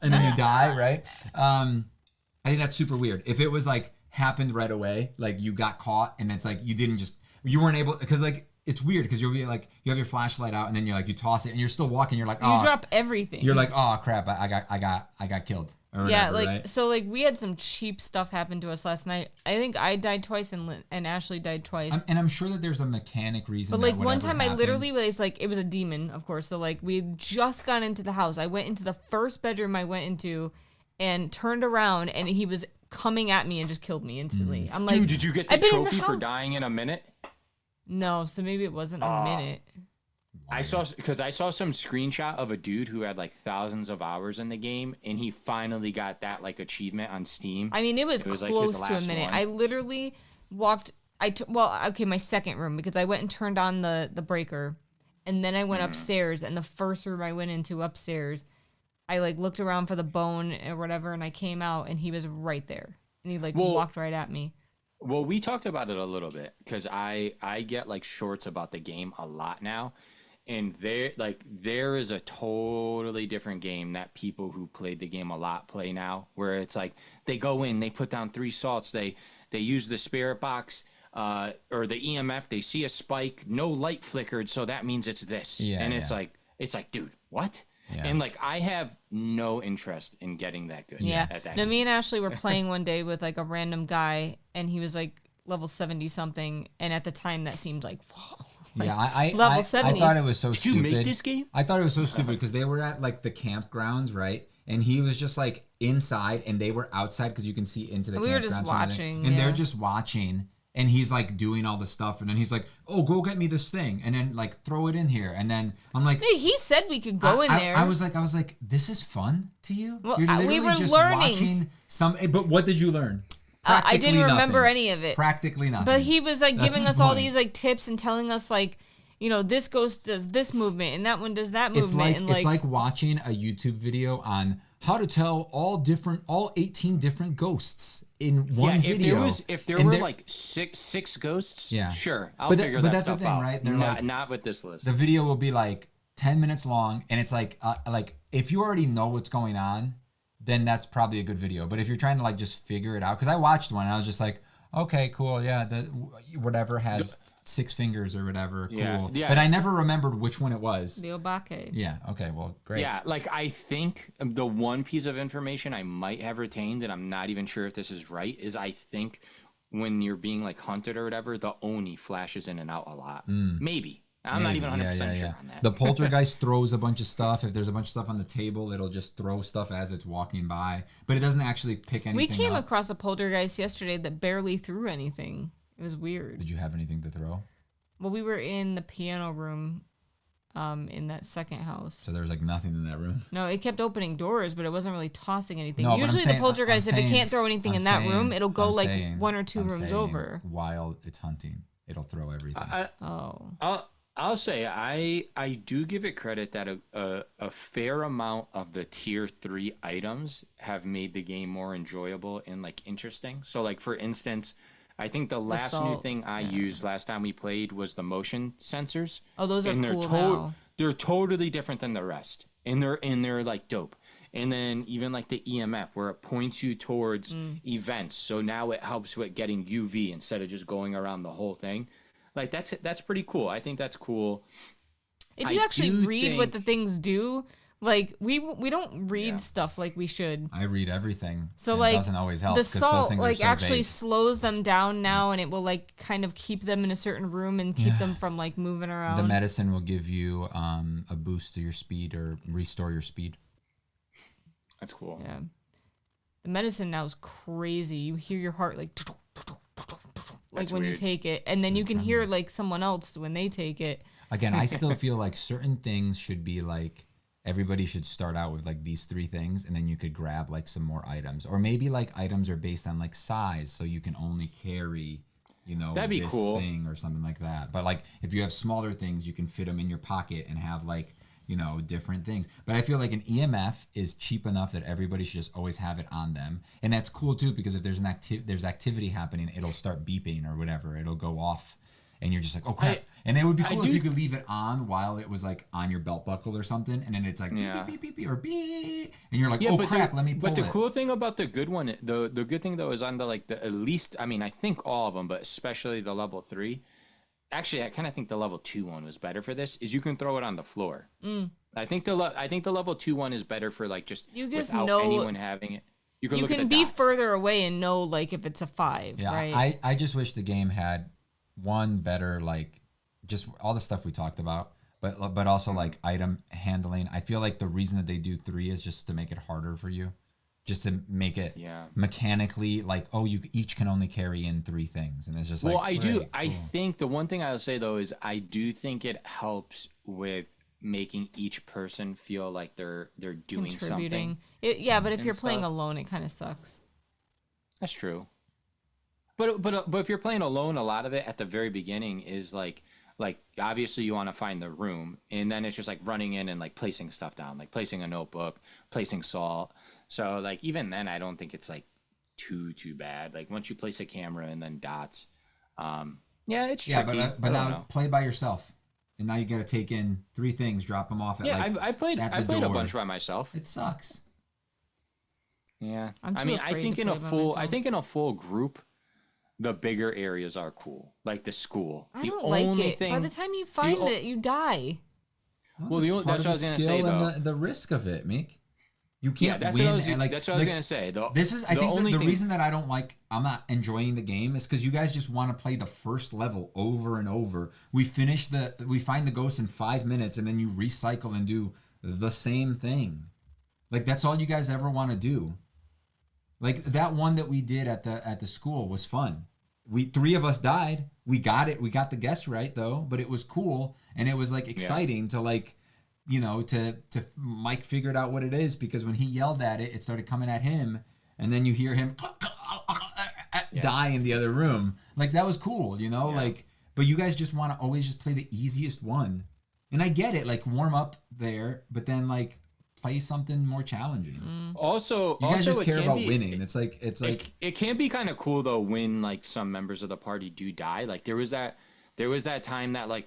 and then you die, right? I think that's super weird. If it was like happened right away, like you got caught and it's like you weren't able because like it's weird because you'll be like you have your flashlight out and then you toss it and you're still walking. You're like You drop everything. You're like oh crap I got killed. Or whatever, yeah, like right? so like we had some cheap stuff happen to us last night. I think I died twice and Ashley died twice. I'm sure that there's a mechanic reason. But that like one whatever time I happened- literally was like it was a demon, of course. So like we had just gone into the house. I went into the first bedroom I went into and turned around and he was coming at me and just killed me instantly. I'm like, Dude, did you get the I've been in the trophy for house. dying in a minute? No, so maybe it wasn't a minute. I saw some screenshot of a dude who had like thousands of hours in the game, and he finally got that like achievement on Steam. I mean, it was like, his close to a last minute. one. I literally walked. My second room because I went and turned on the breaker, and then I went upstairs. And the first room I went into upstairs, I like looked around for the bone or whatever, and I came out, and he was right there, and he like walked right at me. Well, we talked about it a little bit because I get like shorts about the game a lot now, and there is a totally different game that people who played the game a lot play now, where it's like they go in, they put down 3 salts, they use the spirit box or the EMF, they see a spike, no light flickered, so that means it's this, and it's like dude, what? Yeah. And like I have no interest in getting that good. Yeah. At that No, game. me and Ashley were playing one day with like a random guy, and he was like level 70 something, and at the time that seemed like whoa. Like, yeah, I level 70. I thought it was so Did stupid. you make this game? I thought it was so stupid because they were at like the campgrounds, right? And he was just like inside, and they were outside because you can see into the. We were just campgrounds and everything. watching, and yeah. they're just watching, and he's like doing all the stuff, and then he's like, "Oh, go get me this thing," and then like throw it in here, and then I'm like, Hey, he said we could go in there. I was like, this is fun to you? Well, You're literally we were just learning. watching some. But what did you learn? I didn't Practically remember nothing. any of it. Practically nothing. But he was like That's giving my us all point. these like tips and telling us like, this ghost does this movement and that one does that movement. It's like and it's like watching a YouTube video on how to tell all 18 different ghosts in one video. If there And were they're- like six ghosts, Yeah. sure, I'll But figure but that that's the stuff thing, out. right? They're Not, like- not with this list. the video will be like 10 minutes long, and it's like if you already know what's going on, then that's probably a good video. But if you're trying to like just figure it out, because I watched one and I was just like, okay, cool, yeah, whatever has 6 fingers or whatever, cool. Yeah. But I never remembered which one it was. the Obake. Yeah. Okay. Well, great. Yeah, like I think the one piece of information I might have retained, and I'm not even sure if this is right, is I think when you're being like hunted or whatever, the Oni flashes in and out a lot. Maybe. I'm not even 100% sure on that. The poltergeist throws a bunch of stuff. If there's a bunch of stuff on the table, it'll just throw stuff as it's walking by. But it doesn't actually pick anything We came up. across a poltergeist yesterday that barely threw anything. It was weird. Did you have anything to throw? Well, we were in the piano room in that second house. So there was like nothing in that room. No, it kept opening doors, but it wasn't really tossing anything. No, but I'm Usually saying- the poltergeist, I'm if it saying- can't throw anything I'm in that room, saying- it'll go I'm like saying- 1 or 2 I'm rooms saying over. While it's hunting, it'll throw everything. Oh. I'll say I do give it credit that a fair amount of the tier 3 items have made the game more enjoyable and like interesting. So like for instance, I think the last new salt, thing I used last time we played was the motion sensors. Oh, those are And cool now. they're totally different than the rest. And they're like dope. And then even like the EMF where it points you towards events. So now it helps with getting UV instead of just going around the whole thing. Like that's pretty cool. I think that's cool. If you I actually do read what think- the things do, like we don't read stuff like we should. I read everything. So and like it doesn't always help the 'cause those salt things are like so actually vague. slows them down now, and it will like kind of keep them in a certain room and keep them from like moving around. The medicine will give you a boost to your speed or restore your speed. That's cool. Yeah, the medicine now is crazy. You hear your heart like That's when you weird. take it, and then you can hear like someone else when they take it. Again, I still feel like certain things should be like everybody should start out with like these 3 things, and then you could grab like some more items, or maybe like items are based on like size, so you can only carry, you know, That'd be this cool. thing or something like that. But like if you have smaller things, you can fit them in your pocket and have like, you know, different things. But I feel like an EMF is cheap enough that everybody should just always have it on them, and that's cool too because if there's there's activity happening, it'll start beeping or whatever, it'll go off. And you're just like, oh crap. And it would be cool if you could leave it on while it was like on your belt buckle or something. And then it's like, beep, beep, beep, beep, or beep. And you're like, oh crap, let me pull it. But the cool thing about the good one, the good thing though is on the like the at least, I mean, I think all of them, but especially the level 3. Actually, I kind of think the level 2 one was better for this, is you can throw it on the floor. I think the level 2 one is better for like just You just without know- anyone having it. You can You look at can the be dots. further away and know like if it's a 5, Yeah, right? I just wish the game had one better, like, just all the stuff we talked about, but also like item handling. I feel like the reason that they do 3 is just to make it harder for you, just to make it mechanically like, oh, you each can only carry in 3 things, and it's just like, I think the one thing I'll say though is I do think it helps with making each person feel like they're doing something. But if you're playing stuff. alone, it kind of sucks. That's true. But if you're playing alone, a lot of it at the very beginning is like obviously you want to find the room, and then it's just like running in and like placing stuff down, like placing a notebook, placing salt. So like even then, I don't think it's like too bad. Like once you place a camera and then dots, it's tricky. but now play by yourself, and now you got to take in 3 things, drop them off at I played a bunch by myself. It sucks. Yeah, I'm I too mean, I afraid think to in a play by full, myself. in a full group, the bigger areas are cool, like the school. I The don't like only it. thing, By the time you find it, you die. Well, that's what I was gonna say, though. And the risk of it, Meek. You Yeah, can't that's win. what I was, and like, that's what I was gonna say. This is, I the think, only the thing, reason that I'm not enjoying the game is because you guys just want to play the first level over and over. We find the ghost in 5 minutes, and then you recycle and do the same thing. Like that's all you guys ever want to do. Like that one that we did at the school was fun. 3 of us died. We got it. We got the guess right though, but it was cool and it was like exciting to like, you know, to Mike figured out what it is, because when he yelled at it, it started coming at him, and then you hear him die in the other room. Like that was cool, you know, like, but you guys just want to always just play the easiest one. And I get it, like warm up there, but then like play something more challenging. Also, you guys just it care can about be, winning. It's like it can be kind of cool though when like some members of the party do die. Like there was that time that like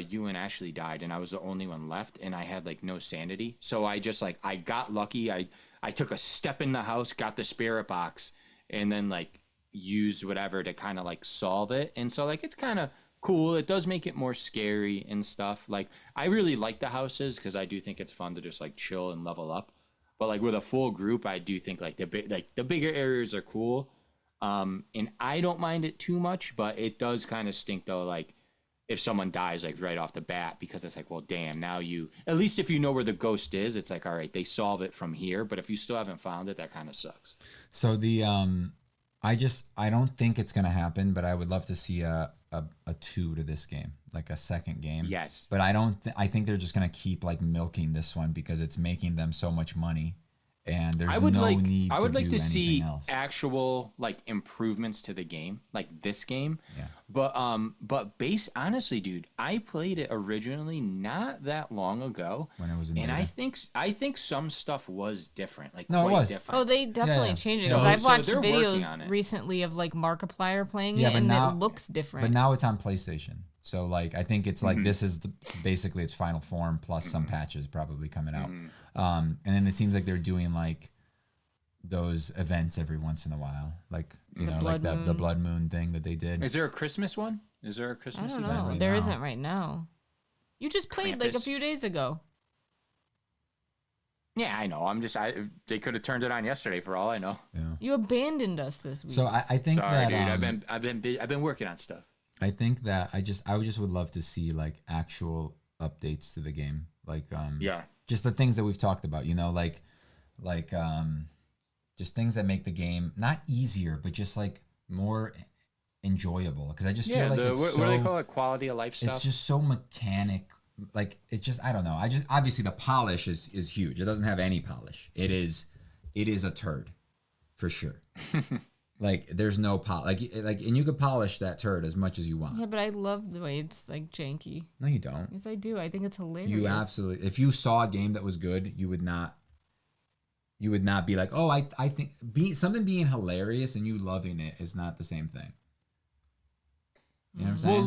you and Ashley died, and I was the only one left, and I had like no sanity. So I just like I got lucky. I took a step in the house, got the spirit box, and then like used whatever to kind of like solve it. And so like it's kind of cool. It does make it more scary and stuff. Like I really like the houses because I do think it's fun to just like chill and level up. But like with a full group, I do think like the bigger areas are cool. And I don't mind it too much, but it does kind of stink though. Like if someone dies like right off the bat, because it's like, well, damn, now at least if you know where the ghost is, it's like, all right, they solve it from here. But if you still haven't found it, that kind of sucks. So I don't think it's gonna happen, but I would love to see a 2 to this game, like a second game. Yes. But I think they're just gonna keep like milking this one because it's making them so much money, and there's I would no like need I would to like do to see anything else. actual like improvements to the game, like this game. Yeah. But honestly, dude, I played it originally not that long ago, When it was in and beta. I think some stuff was different, like No, it quite was. different. Oh, they definitely yeah. changed it Yeah. because I've So watched they're working videos on it. recently of like Markiplier playing Yeah, it, but and now- it looks different. But now it's on PlayStation. So like I think it's like Mm-hmm. this is basically its final form plus some patches probably coming out. Mm-hmm. And then it seems like they're doing like those events every once in a while, like you know, like Blood the Moon. Blood Moon thing that they did. Is there a Christmas one? Is there a I Christmas don't event? know. right There now. isn't right now. You just played like a Krampus. few days ago. Yeah, I know. They could have turned it on yesterday for all I know. Yeah. You abandoned us this week. So I think Sorry, that dude. I've been working on stuff. I think that I just would love to see like actual updates to the game, like Yeah. just the things that we've talked about, you know, like just things that make the game not easier, but just like more enjoyable. Because I just feel like it's what so, do they call it? Quality of life stuff. it's just so mechanic. Like it's just, I don't know. I just, obviously the polish is huge. It doesn't have any polish. It is a turd for sure. Like there's no and you could polish that turd as much as you want. yeah, but I love the way it's like janky. No, you don't. Yes, I do. I think it's hilarious. You absolutely, if you saw a game that was good, you would not be like, oh, I think something being hilarious and you loving it is not the same thing. You know what I'm saying?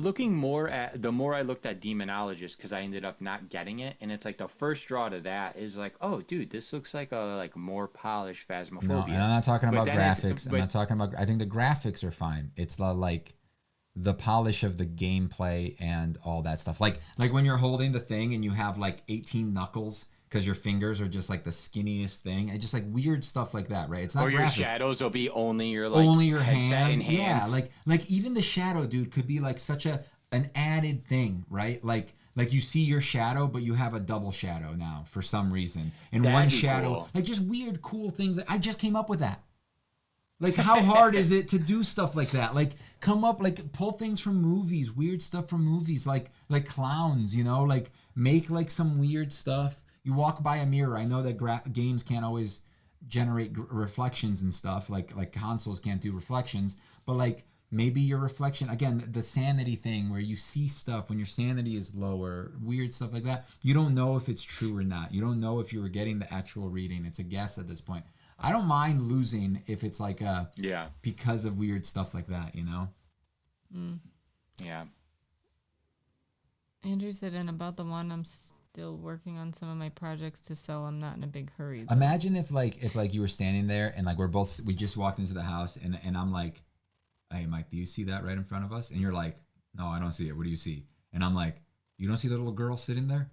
Looking more at the more I looked at Demonologist, because I ended up not getting it, and it's like the first draw to that is like, oh, dude, this looks like a more polished Phasmophobia. No, and I'm not talking But about then it's- graphics. I'm but- not talking about. I think the graphics are fine. It's the polish of the gameplay and all that stuff. Like when you're holding the thing and you have like 18 knuckles because your fingers are just like the skinniest thing. And just like weird stuff like that, right? It's not Or your graphics. shadows will be only your headset hand. and hands. Yeah, like even the shadow, dude, could be like such an added thing, right? Like you see your shadow, but you have a double shadow now for some reason. And That'd one be shadow, cool. like just weird, cool things. I just came up with that. Like how hard is it to do stuff like that? Like come up, like pull things from movies, weird stuff from movies, like clowns, you know, like make like some weird stuff. You walk by a mirror. I know that games can't always generate reflections and stuff, like consoles can't do reflections, but like maybe your reflection, again, the sanity thing where you see stuff when your sanity is lower, weird stuff like that. You don't know if it's true or not. You don't know if you were getting the actual reading. It's a guess at this point. I don't mind losing if it's like because of weird stuff like that, you know? Yeah. Andrew said, and about the one, I'm still working on some of my projects to sell. I'm not in a big hurry. though." Imagine if you were standing there and like we just walked into the house and I'm like, hey Mike, do you see that right in front of us? And you're like, no, I don't see it. What do you see? And I'm like, you don't see the little girl sitting there?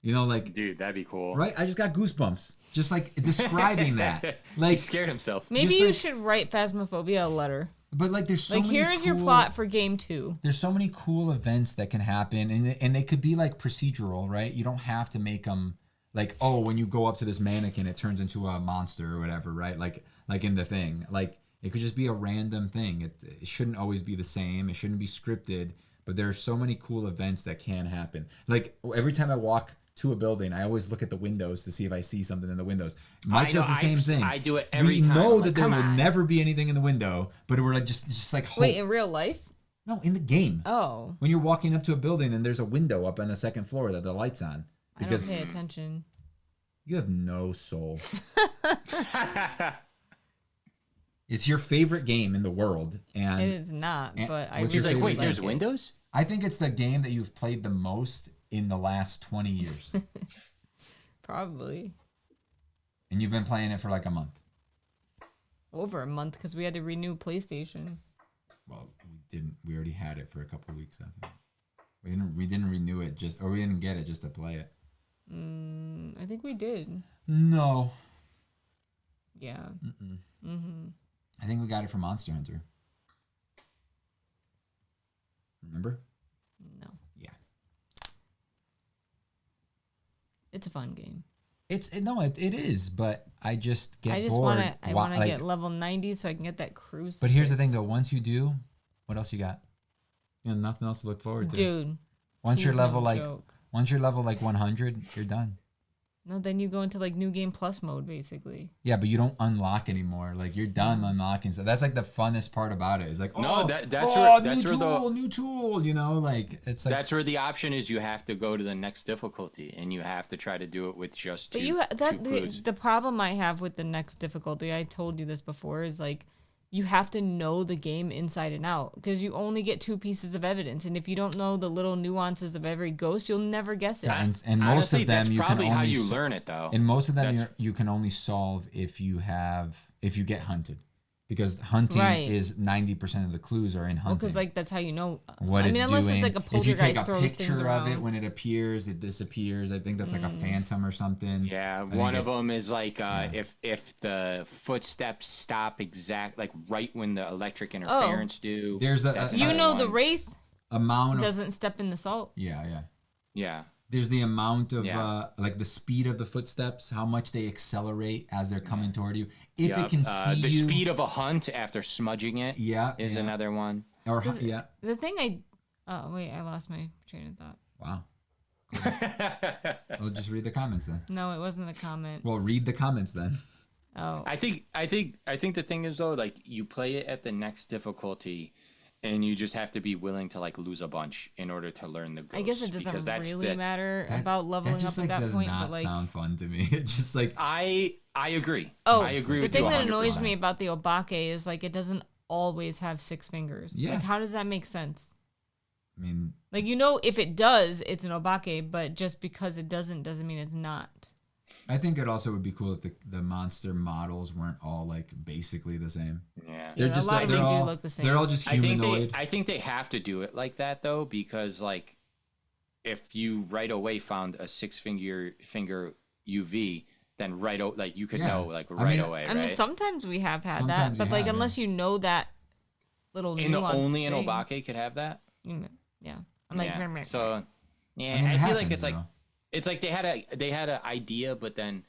You know, like, Dude, that'd be cool. right? I just got goosebumps just like describing that. Like, He scared himself. Maybe just you like- should write Phasmophobia a letter. but like there's so Like, many here's your cool- plot for game 2. There's so many cool events that can happen, and they could be like procedural, right? You don't have to make them like, oh, when you go up to this mannequin, it turns into a monster or whatever, right? Like in the thing, like it could just be a random thing. It shouldn't always be the same. It shouldn't be scripted. But there are so many cool events that can happen. Like every time I walk to a building, I always look at the windows to see if I see something in the windows. Mike does the same thing. I do it every we time. know I'm that like, there "Come will on." never be anything in the window, but we're like just like hope. Wait, in real life? No, in the game. Oh. When you're walking up to a building and there's a window up on the second floor that the light's on, I don't because pay attention. you have no soul. It's your favorite game in the world, and It is not, and but I what's He's your really like, wait, favorite there's like it. windows? I think it's the game that you've played the most in the last 20 years. Probably. And you've been playing it for like a month. Over a month because we had to renew PlayStation. Well, we already had it for a couple of weeks, I think. We didn't renew it we didn't get it just to play it. I think we did. No. Yeah. I think we got it from Monster Hunter. Remember? No. Yeah. It's a fun game. It is, but I just get I just bored. want to get level 90 so I can get that cruise. But here's the thing, though. Once you do, what else you got? You know, nothing else to look forward to. Dude. once you're he's level no like joke. once you're level like 100, you're done. No, then you go into like new game plus mode, basically. Yeah, but you don't unlock anymore. Like you're done unlocking. So that's like the funnest part about it. Is like, new tool. You know, like it's like that's where the option is. You have to go to the next difficulty, and you have to try to do it with just two. But two clues. the problem I have with the next difficulty, I told you this before, is like you have to know the game inside and out because you only get 2 pieces of evidence, and if you don't know the little nuances of every ghost, you'll never guess it. Yeah, and most Honestly, of them that's you can probably only how you learn it though. And most of them you can only solve if you get hunted, because hunting is 90% of the clues are in hunting. Because like that's how you know what it's unless doing. it's like a poltergeist if you take a throws things picture around. of it when it appears, it disappears. I think that's like a phantom or something. Yeah, one of them is like if the footsteps stop like right when the electric interference do. There's the wraith amount doesn't step in the salt. Yeah. There's the amount of like the speed of the footsteps, how much they accelerate as they're coming toward you. If it can see the you, speed of a hunt after smudging it is another one. Or The thing I lost my train of thought. Wow. Cool. Well, just read the comments then. No, it wasn't a comment. Well, read the comments then. Oh. I think the thing is though, like you play it at the next difficulty, and you just have to be willing to like lose a bunch in order to learn the ghost. I guess it doesn't really matter about leveling up at that does point, not but like sound fun to me. It's just like I agree. Oh, I agree the with you. thing that 100%. annoys me about the obake is like it doesn't always have 6 fingers. Yeah. Like how does that make sense? I mean, like if it does, it's an obake, but just because it doesn't mean it's not. I think it also would be cool if the monster models weren't all like basically the same. Yeah, They're just a lot of them do look the same. They're all just humanoid. I think they have to do it like that though, because like if you right away found a 6 finger UV, then like you could know like right away. I mean, sometimes we have had that, but like unless you know that little nuance only thing. an obake could have that. Yeah, I'm like so. Yeah, I feel like it's like they had an idea, but then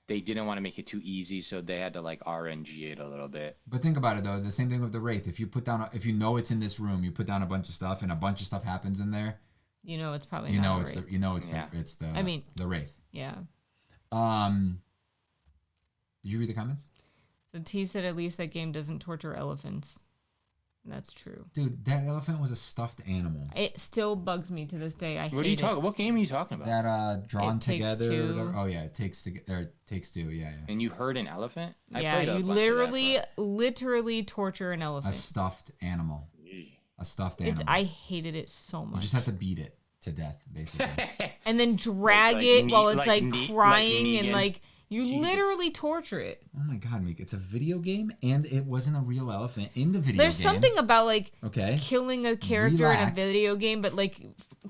they didn't want to make it too easy, so they had to like RNG it a little bit. But think about it though, the same thing with the Wraith. If you know it's in this room, you put down a bunch of stuff, and a bunch of stuff happens in there. You know it's probably it's the the Wraith. Yeah. Did you read the comments? So T said at least that game doesn't torture elephants. That's true. Dude, that elephant was a stuffed animal. It still bugs me to this day. What are you talking? What game are you talking about? That Drawn Together. Two. Oh yeah, Takes Two. Yeah. And you heard an elephant? You literally torture an elephant. A stuffed animal. A stuffed animal. I hated it so much. You just have to beat it to death, basically. And then drag it while it's crying and like. You literally torture it. Oh my god, Meek. It's a video game and it wasn't a real elephant in the video There's game. something about killing a character in a video game, but like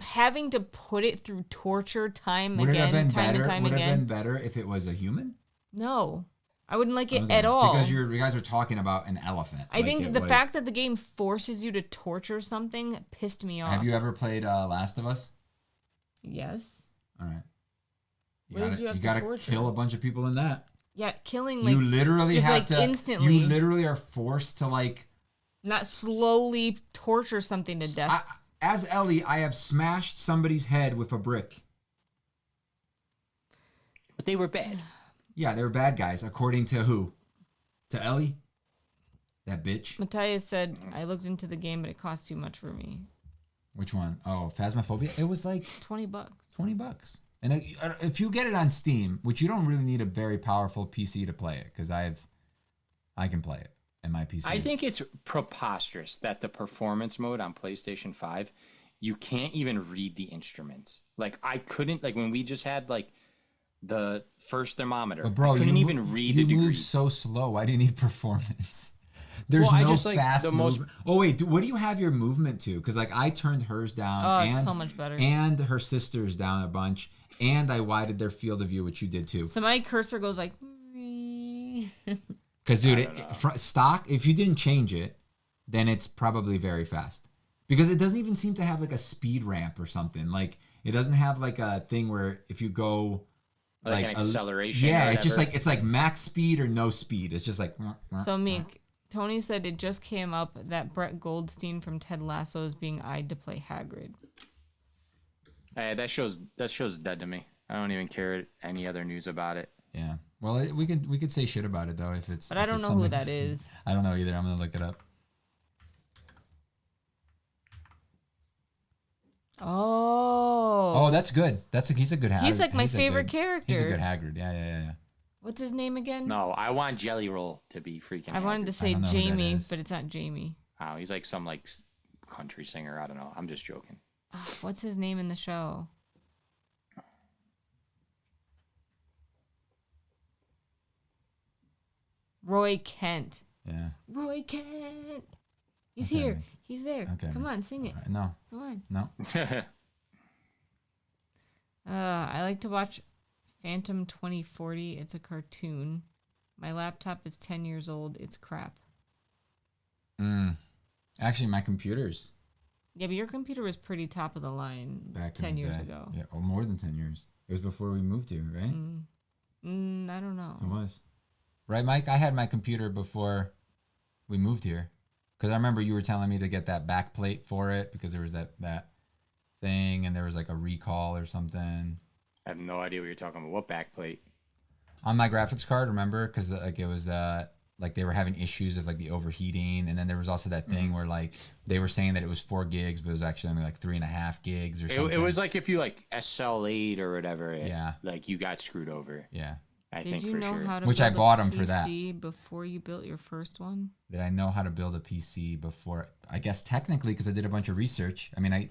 having to put it through torture time and time again. Would it have been better if it was a human? No. I wouldn't like it at all. Because you guys are talking about an elephant. I think the fact that the game forces you to torture something pissed me off. Have you ever played Last of Us? Yes. All right. You gotta kill a bunch of people in that. Yeah, killing you literally have to instantly. You literally are forced to not slowly torture something to death. As Ellie, I have smashed somebody's head with a brick. But they were bad. Yeah, they were bad guys, according to who? To Ellie? That bitch. Matthias said, I looked into the game, but it cost too much for me. Which one? Oh, Phasmophobia? It was like $20. $20. And if you get it on Steam, which you don't really need a very powerful PC to play it, because I can play it in my PC. I think it's preposterous that the performance mode on PlayStation 5, you can't even read the instruments. Like I couldn't when we just had the first thermometer. But bro, I couldn't even read the degrees. You move so slow. Why do you need performance? There's no fast movement. Oh wait, what do you have your movement to? Because I turned hers down. Oh, it's so much better. And her sister's down a bunch. And I widened their field of view, which you did too. So my cursor goes like. Because dude, stock. If you didn't change it, then it's probably very fast. Because it doesn't even seem to have a speed ramp or something. It doesn't have a thing where if you go. An acceleration. Yeah, it's just it's max speed or no speed. It's just So Meek. Tony said it just came up that Brett Goldstein from Ted Lasso is being eyed to play Hagrid. That show's dead to me. I don't even care any other news about it. Yeah. Well, we could say shit about it though if it's. But I don't know who that is. I don't know either. I'm gonna look it up. Oh. Oh, that's good. He's a good Hagrid. He's like my favorite character. He's a good Hagrid. Yeah. What's his name again? No, I want Jelly Roll to be freaking. I wanted to say don't know who that Jamie, is. but it's not Jamie. Oh, he's like some like country singer. I don't know. I'm just joking. What's his name in the show? Roy Kent. Yeah. Roy Kent. He's Okay. here. He's there. Okay. Come on, sing it. No. Come on. No. I like to watch Phantom 2040. It's a cartoon. My laptop is 10 years old. It's crap. Actually, my computer's Yeah, but your computer was pretty top of the line back 10 in the years day. ago. Yeah, or more than 10 years. It was before we moved here, right? I don't know. It was. Right, Mike? I had my computer before we moved here. Because I remember you were telling me to get that back plate for it because there was that thing and there was like a recall or something. I have no idea what you're talking about. What backplate? On my graphics card, remember? Because like it was like they were having issues of like the overheating, and then there was also that thing where like they were saying that it was 4 gigs, but it was actually only like 3.5 gigs or something. It was like if you like SL8 or whatever. Yeah. Like you got screwed over. Yeah. I Did think you for know sure. how to Which I build a bought 'em for that. PC before you built your first one? Did I know how to build a PC before? I guess technically because I did a bunch of research. I mean,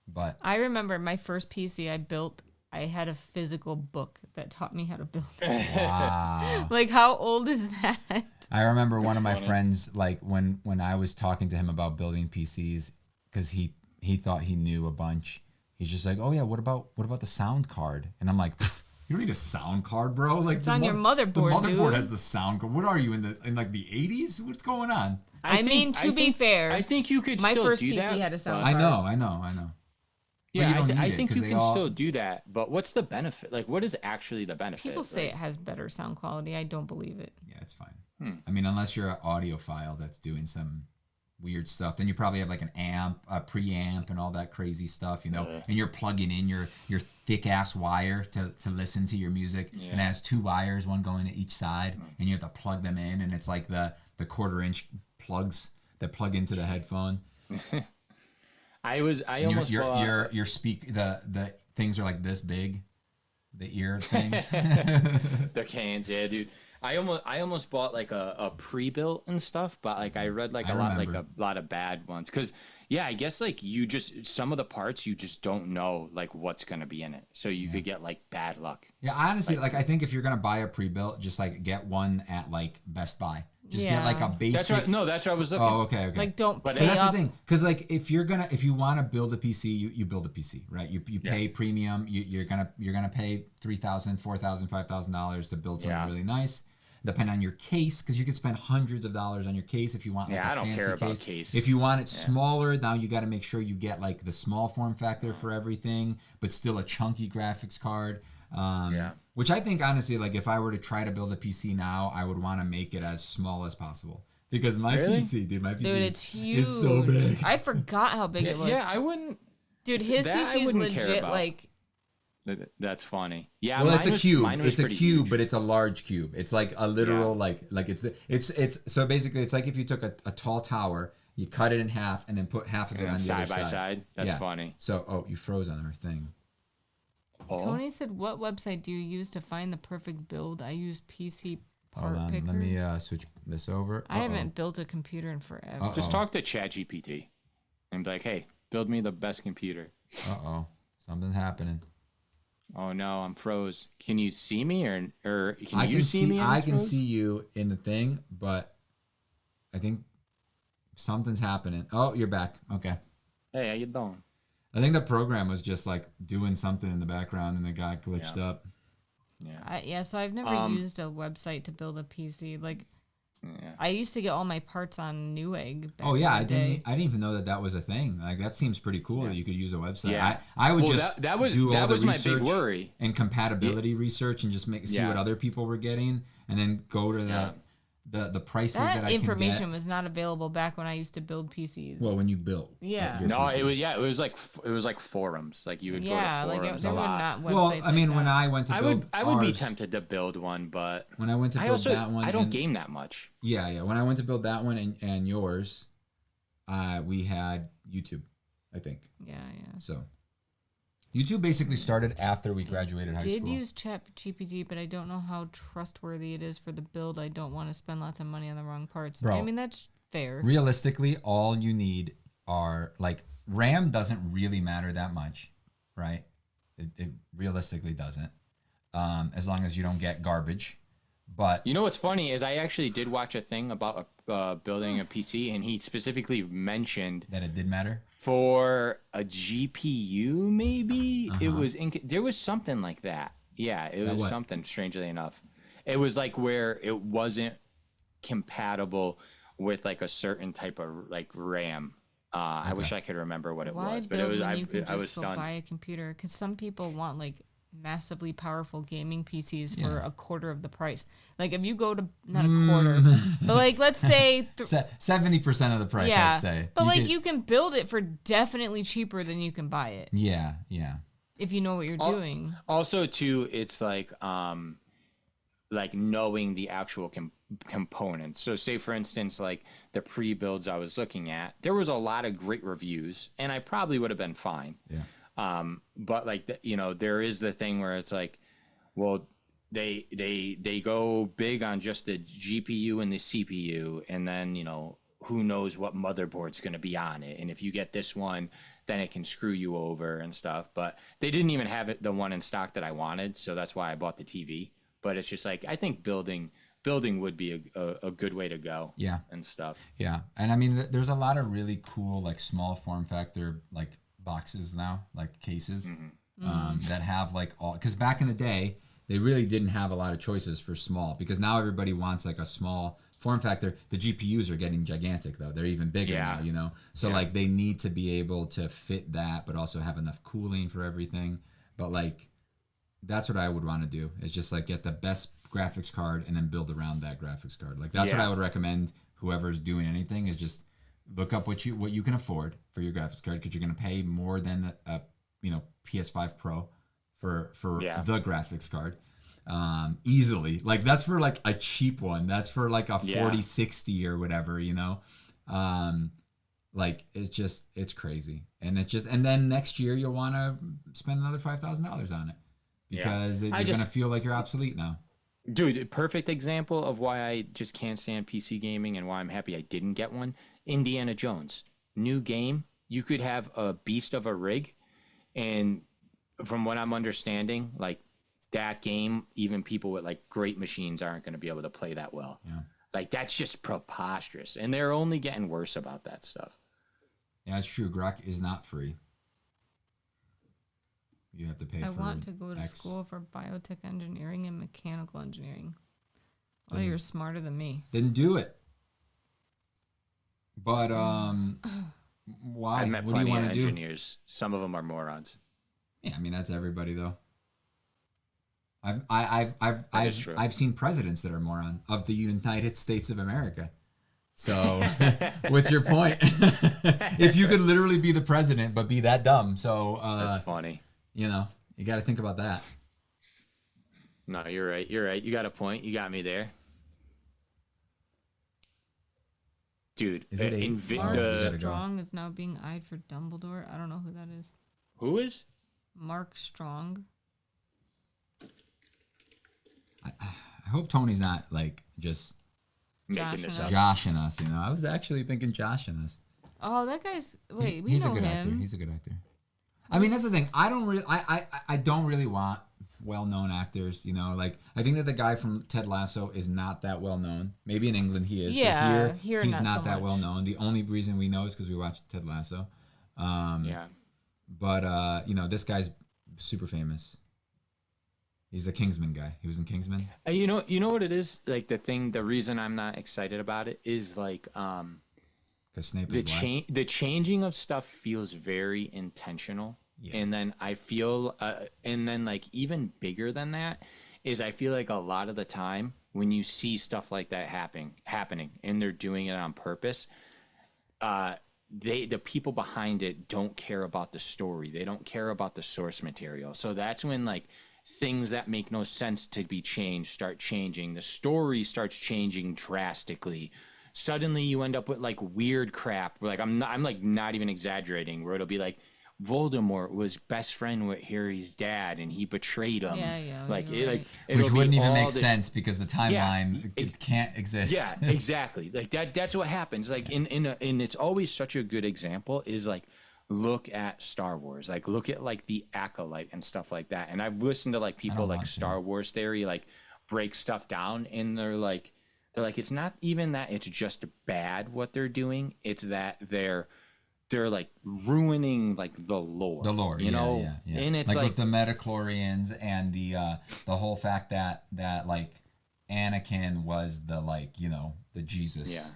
but I remember my first PC I built. I had a physical book that taught me how to build it. wow. Like, how old is that? I remember one of my funny. friends, like when I was talking to him about building PCs, because he thought he knew a bunch. He's just like, oh yeah, what about the sound card? And I'm like, you don't need a sound card, bro. Like It's on your motherboard, The motherboard dude. has the sound card. What are you in like the 80s? What's going on? I mean, to be fair, I think you could my still first do PC that. had a sound but- card. I know. Yeah, you don't need I it, think 'cause you they can all- still do that. But what's the benefit? Like, what is actually the benefit? people say Like, it has better sound quality. I don't believe it. Yeah, it's fine. I mean, unless you're an audiophile that's doing some weird stuff, then you probably have like an amp, a preamp, and all that crazy stuff, and you're plugging in your thick ass wire to listen to your music, and it has 2 wires, one going to each side, and you have to plug them in, and it's like the 1/4-inch plugs that plug into the headphone. I And almost bought- your speak the things are like this big, the ear things. the cans, yeah, dude. I almost bought like a pre-built and stuff, but like I read like I a remember. lot of bad ones. Cause yeah, I guess like you just some of the parts you just don't know like what's gonna be in it, so you could get like bad luck. Yeah, honestly, like I think if you're gonna buy a pre-built, just like get one at like Best Buy. Just get like a Yeah. basic. That's right. No, that's what I was looking. Oh, okay. Like, don't But pay But that's up. the thing, because like if you want to build a PC, you build a PC, right? You pay premium. You're gonna pay $3,000, $4,000, $5,000 to build something Yeah. really nice. Depending on your case, because you could spend hundreds of dollars on your case if you want. Like Yeah, a I don't fancy care about case. If you want it smaller, now you got to make sure you get like the small form factor for everything, but still a chunky graphics card. Which I think honestly, like if I were to try to build a PC now, I would want to make it as small as possible. Because my Really? PC, dude, Dude, it's huge. It's so big. I forgot how big it was. Yeah, I wouldn't. Dude, his that I PC is wouldn't care legit about. like That's funny. Yeah, Well, it's a mine was- cube. mine was It's a pretty cube, huge. but it's a large cube. It's like a literal like it's so basically it's like if you took a tall tower, you cut it in half, and then put half of it And on the side other by side. side. That's funny. So you froze on our thing. Oh. Tony said, "What website do you use to find the perfect build?" I use PC Hold Part on, Picker. let me switch this over. I haven't built a computer in forever. Uh-oh. Just talk to ChatGPT and be like, "Hey, build me the best computer." Something's happening. Oh no, I'm froze. Can you see me or can I you can see me? I can see you in the thing, but I think something's happening. Oh, you're back. Okay. Hey, how you doing? I think the program was just like doing something in the background, and the guy glitched up. Yeah. So I've never used a website to build a PC. Like, Yeah. I used to get all my parts on Newegg. Back Oh yeah, in the day. I didn't even know that was a thing. Like that seems pretty cool that you could use a website. Yeah. I would Well, just that was- do all that the was my big research worry. and compatibility research and just see Yeah. what other people were getting, and then go to the prices That that information I can get. was not available back when I used to build PCs. Well, when you built. Yeah. your No, PC. it was like forums. Like you would Yeah, go to like forums there a were lot. not websites. Well, I mean, like when that. I went to build I would be ours- tempted to build one, but When I went to build that one, I don't and- game that much. Yeah. When I went to build that one and yours, we had YouTube, I think. Yeah. So YouTube basically started after we graduated high Did school. use ChatGPT, but I don't know how trustworthy it is for the build. I don't want to spend lots of money on the wrong parts. Bro, I mean, that's fair. Realistically, all you need are like RAM doesn't really matter that much, right? It realistically doesn't, as long as you don't get garbage. But You know what's funny is I actually did watch a thing about building a PC, and he specifically mentioned that it did matter. for a GPU, maybe it Uh-huh. was there was something like that. Yeah, it was what? something. Strangely enough, it was like where it wasn't compatible with like a certain type of like RAM. I wish I could remember what it Why was, but build it was when you can I was just go stunned. buy a computer? Because some people want like massively powerful gaming PCs for Yeah. a quarter of the price. Like if you go to not a quarter, but like let's say 70% of the price, yeah, I'd say. but like could- you can build it for definitely cheaper than you can buy it Yeah. if you know what you're doing. Also, too, it's like knowing the actual components. So, say for instance, like the pre-builds I was looking at, there was a lot of great reviews, and I probably would have been fine. Yeah. But like there is the thing where it's like, well, they go big on just the GPU and the CPU, and then who knows what motherboard's going to be on it, and if you get this one, then it can screw you over and stuff. But they didn't even have the one in stock that I wanted, so that's why I bought the TV. But it's just like I think building would be a good way to go. Yeah. And stuff. Yeah. And I mean, there's a lot of really cool, like small form factor, like boxes now, like cases, that have like all, because back in the day, they really didn't have a lot of choices for small, because now everybody wants like a small form factor. The GPUs are getting gigantic though. They're even bigger Yeah. now, So like they need to be able to fit that, but also have enough cooling for everything. But like, that's what I would want to do, is just like get the best graphics card and then build around that graphics card. Like that's what I would recommend whoever's doing anything, is just look up what you can afford for your graphics card, because you're going to pay more than a PS5 Pro for the graphics card easily. Like that's for like a cheap one. That's for like a 4060 or whatever, like it's crazy. And and then next year you'll want to spend another $5,000 on it, because you're going to feel like you're obsolete now. Dude, perfect example of why I just can't stand PC gaming and why I'm happy I didn't get one. Indiana Jones. New game. You could have a beast of a rig, and from what I'm understanding, like that game, even people with like great machines aren't going to be able to play that well. Yeah. Like that's just preposterous, and they're only getting worse about that stuff. Yeah, it's true. Grok is not free. You have to pay I for want to go to X. school for biotech engineering and mechanical engineering. Well, you're smarter than me. Then do it. But why? I've met What do you plenty want of to do? engineers. Some of them are morons. Yeah, I mean that's everybody though. is true. I've seen presidents that are moron of the United States of America. So, what's your point? If you could literally be the president but be that dumb, so That's funny. you got to think about that. No, you're right. You're right. You got a point. You got me there. Dude, Is it eight? Mark we gotta go. Strong is now being eyed for Dumbledore. I don't know who that is. who is? Mark Strong. I hope Tony's not like just Making this up. joshing us. I was actually thinking joshing us. Oh, that guy's. Wait, we He's know a good him. actor. He's a good actor. I mean, that's the thing. I don't really want well-known actors. Like I think that the guy from Ted Lasso is not that well known. Maybe in England he is. Yeah, but here he's not not so that much. well known. The only reason we know is because we watched Ted Lasso. Yeah. But this guy's super famous. He's the Kingsman guy. He was in Kingsman. You know what it is? Like the reason I'm not excited about it is like Because Snape the is black. the changing of stuff feels very intentional. Yeah. And then I feel and then like even bigger than that is I feel like a lot of the time when you see stuff like that happening and they're doing it on purpose, the people behind it don't care about the story. They don't care about the source material. So that's when like things that make no sense to be changed start changing. The story starts changing drastically. Suddenly you end up with like weird crap. Like I'm like not even exaggerating, where it'll be like Voldemort was best friend with Harry's dad and he betrayed him. Yeah, like you're right. Which wouldn't even make sense because the timeline it can't exist. Yeah, exactly. Like that's what happens. Like and it's always such a good example is like look at Star Wars. Like look at like the Acolyte and stuff like that. And I've listened to like people like Star Wars Theory like break stuff down and they're like it's not even that it's just bad what they're doing. It's that they're like ruining like the lore, you know. Yeah. And it's like with the metachlorians and the whole fact that like Anakin was the like, you know, the Jesus.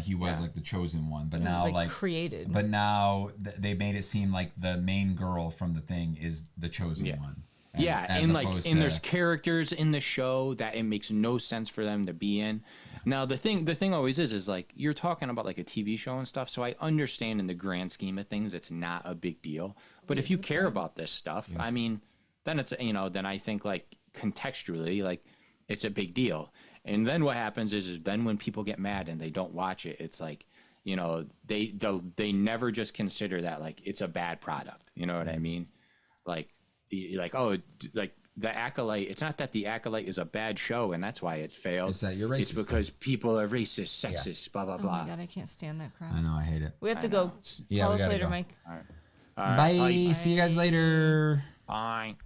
He was like the chosen one, but now like created. But now they made it seem like the main girl from the thing is the chosen one. And like there's characters in the show that it makes no sense for them to be in. Now the thing always is like you're talking about like a TV show and stuff, so I understand in the grand scheme of things it's not a big deal. But if you care about this stuff, I mean, then it's, you know, then I think like contextually like it's a big deal. And then what happens is then when people get mad and they don't watch it, it's like, you know, they never just consider that like it's a bad product. You know what I mean? Like oh, like the Acolyte, it's not that the Acolyte is a bad show and that's why it failed. It's that you're racist. It's because people are racist, sexist, blah, blah, blah. Oh my God, I can't stand that crap. I know, I hate it. We have to go. Yeah, Call we us gotta later, go. Mike. All right. Bye. See you guys later. Bye.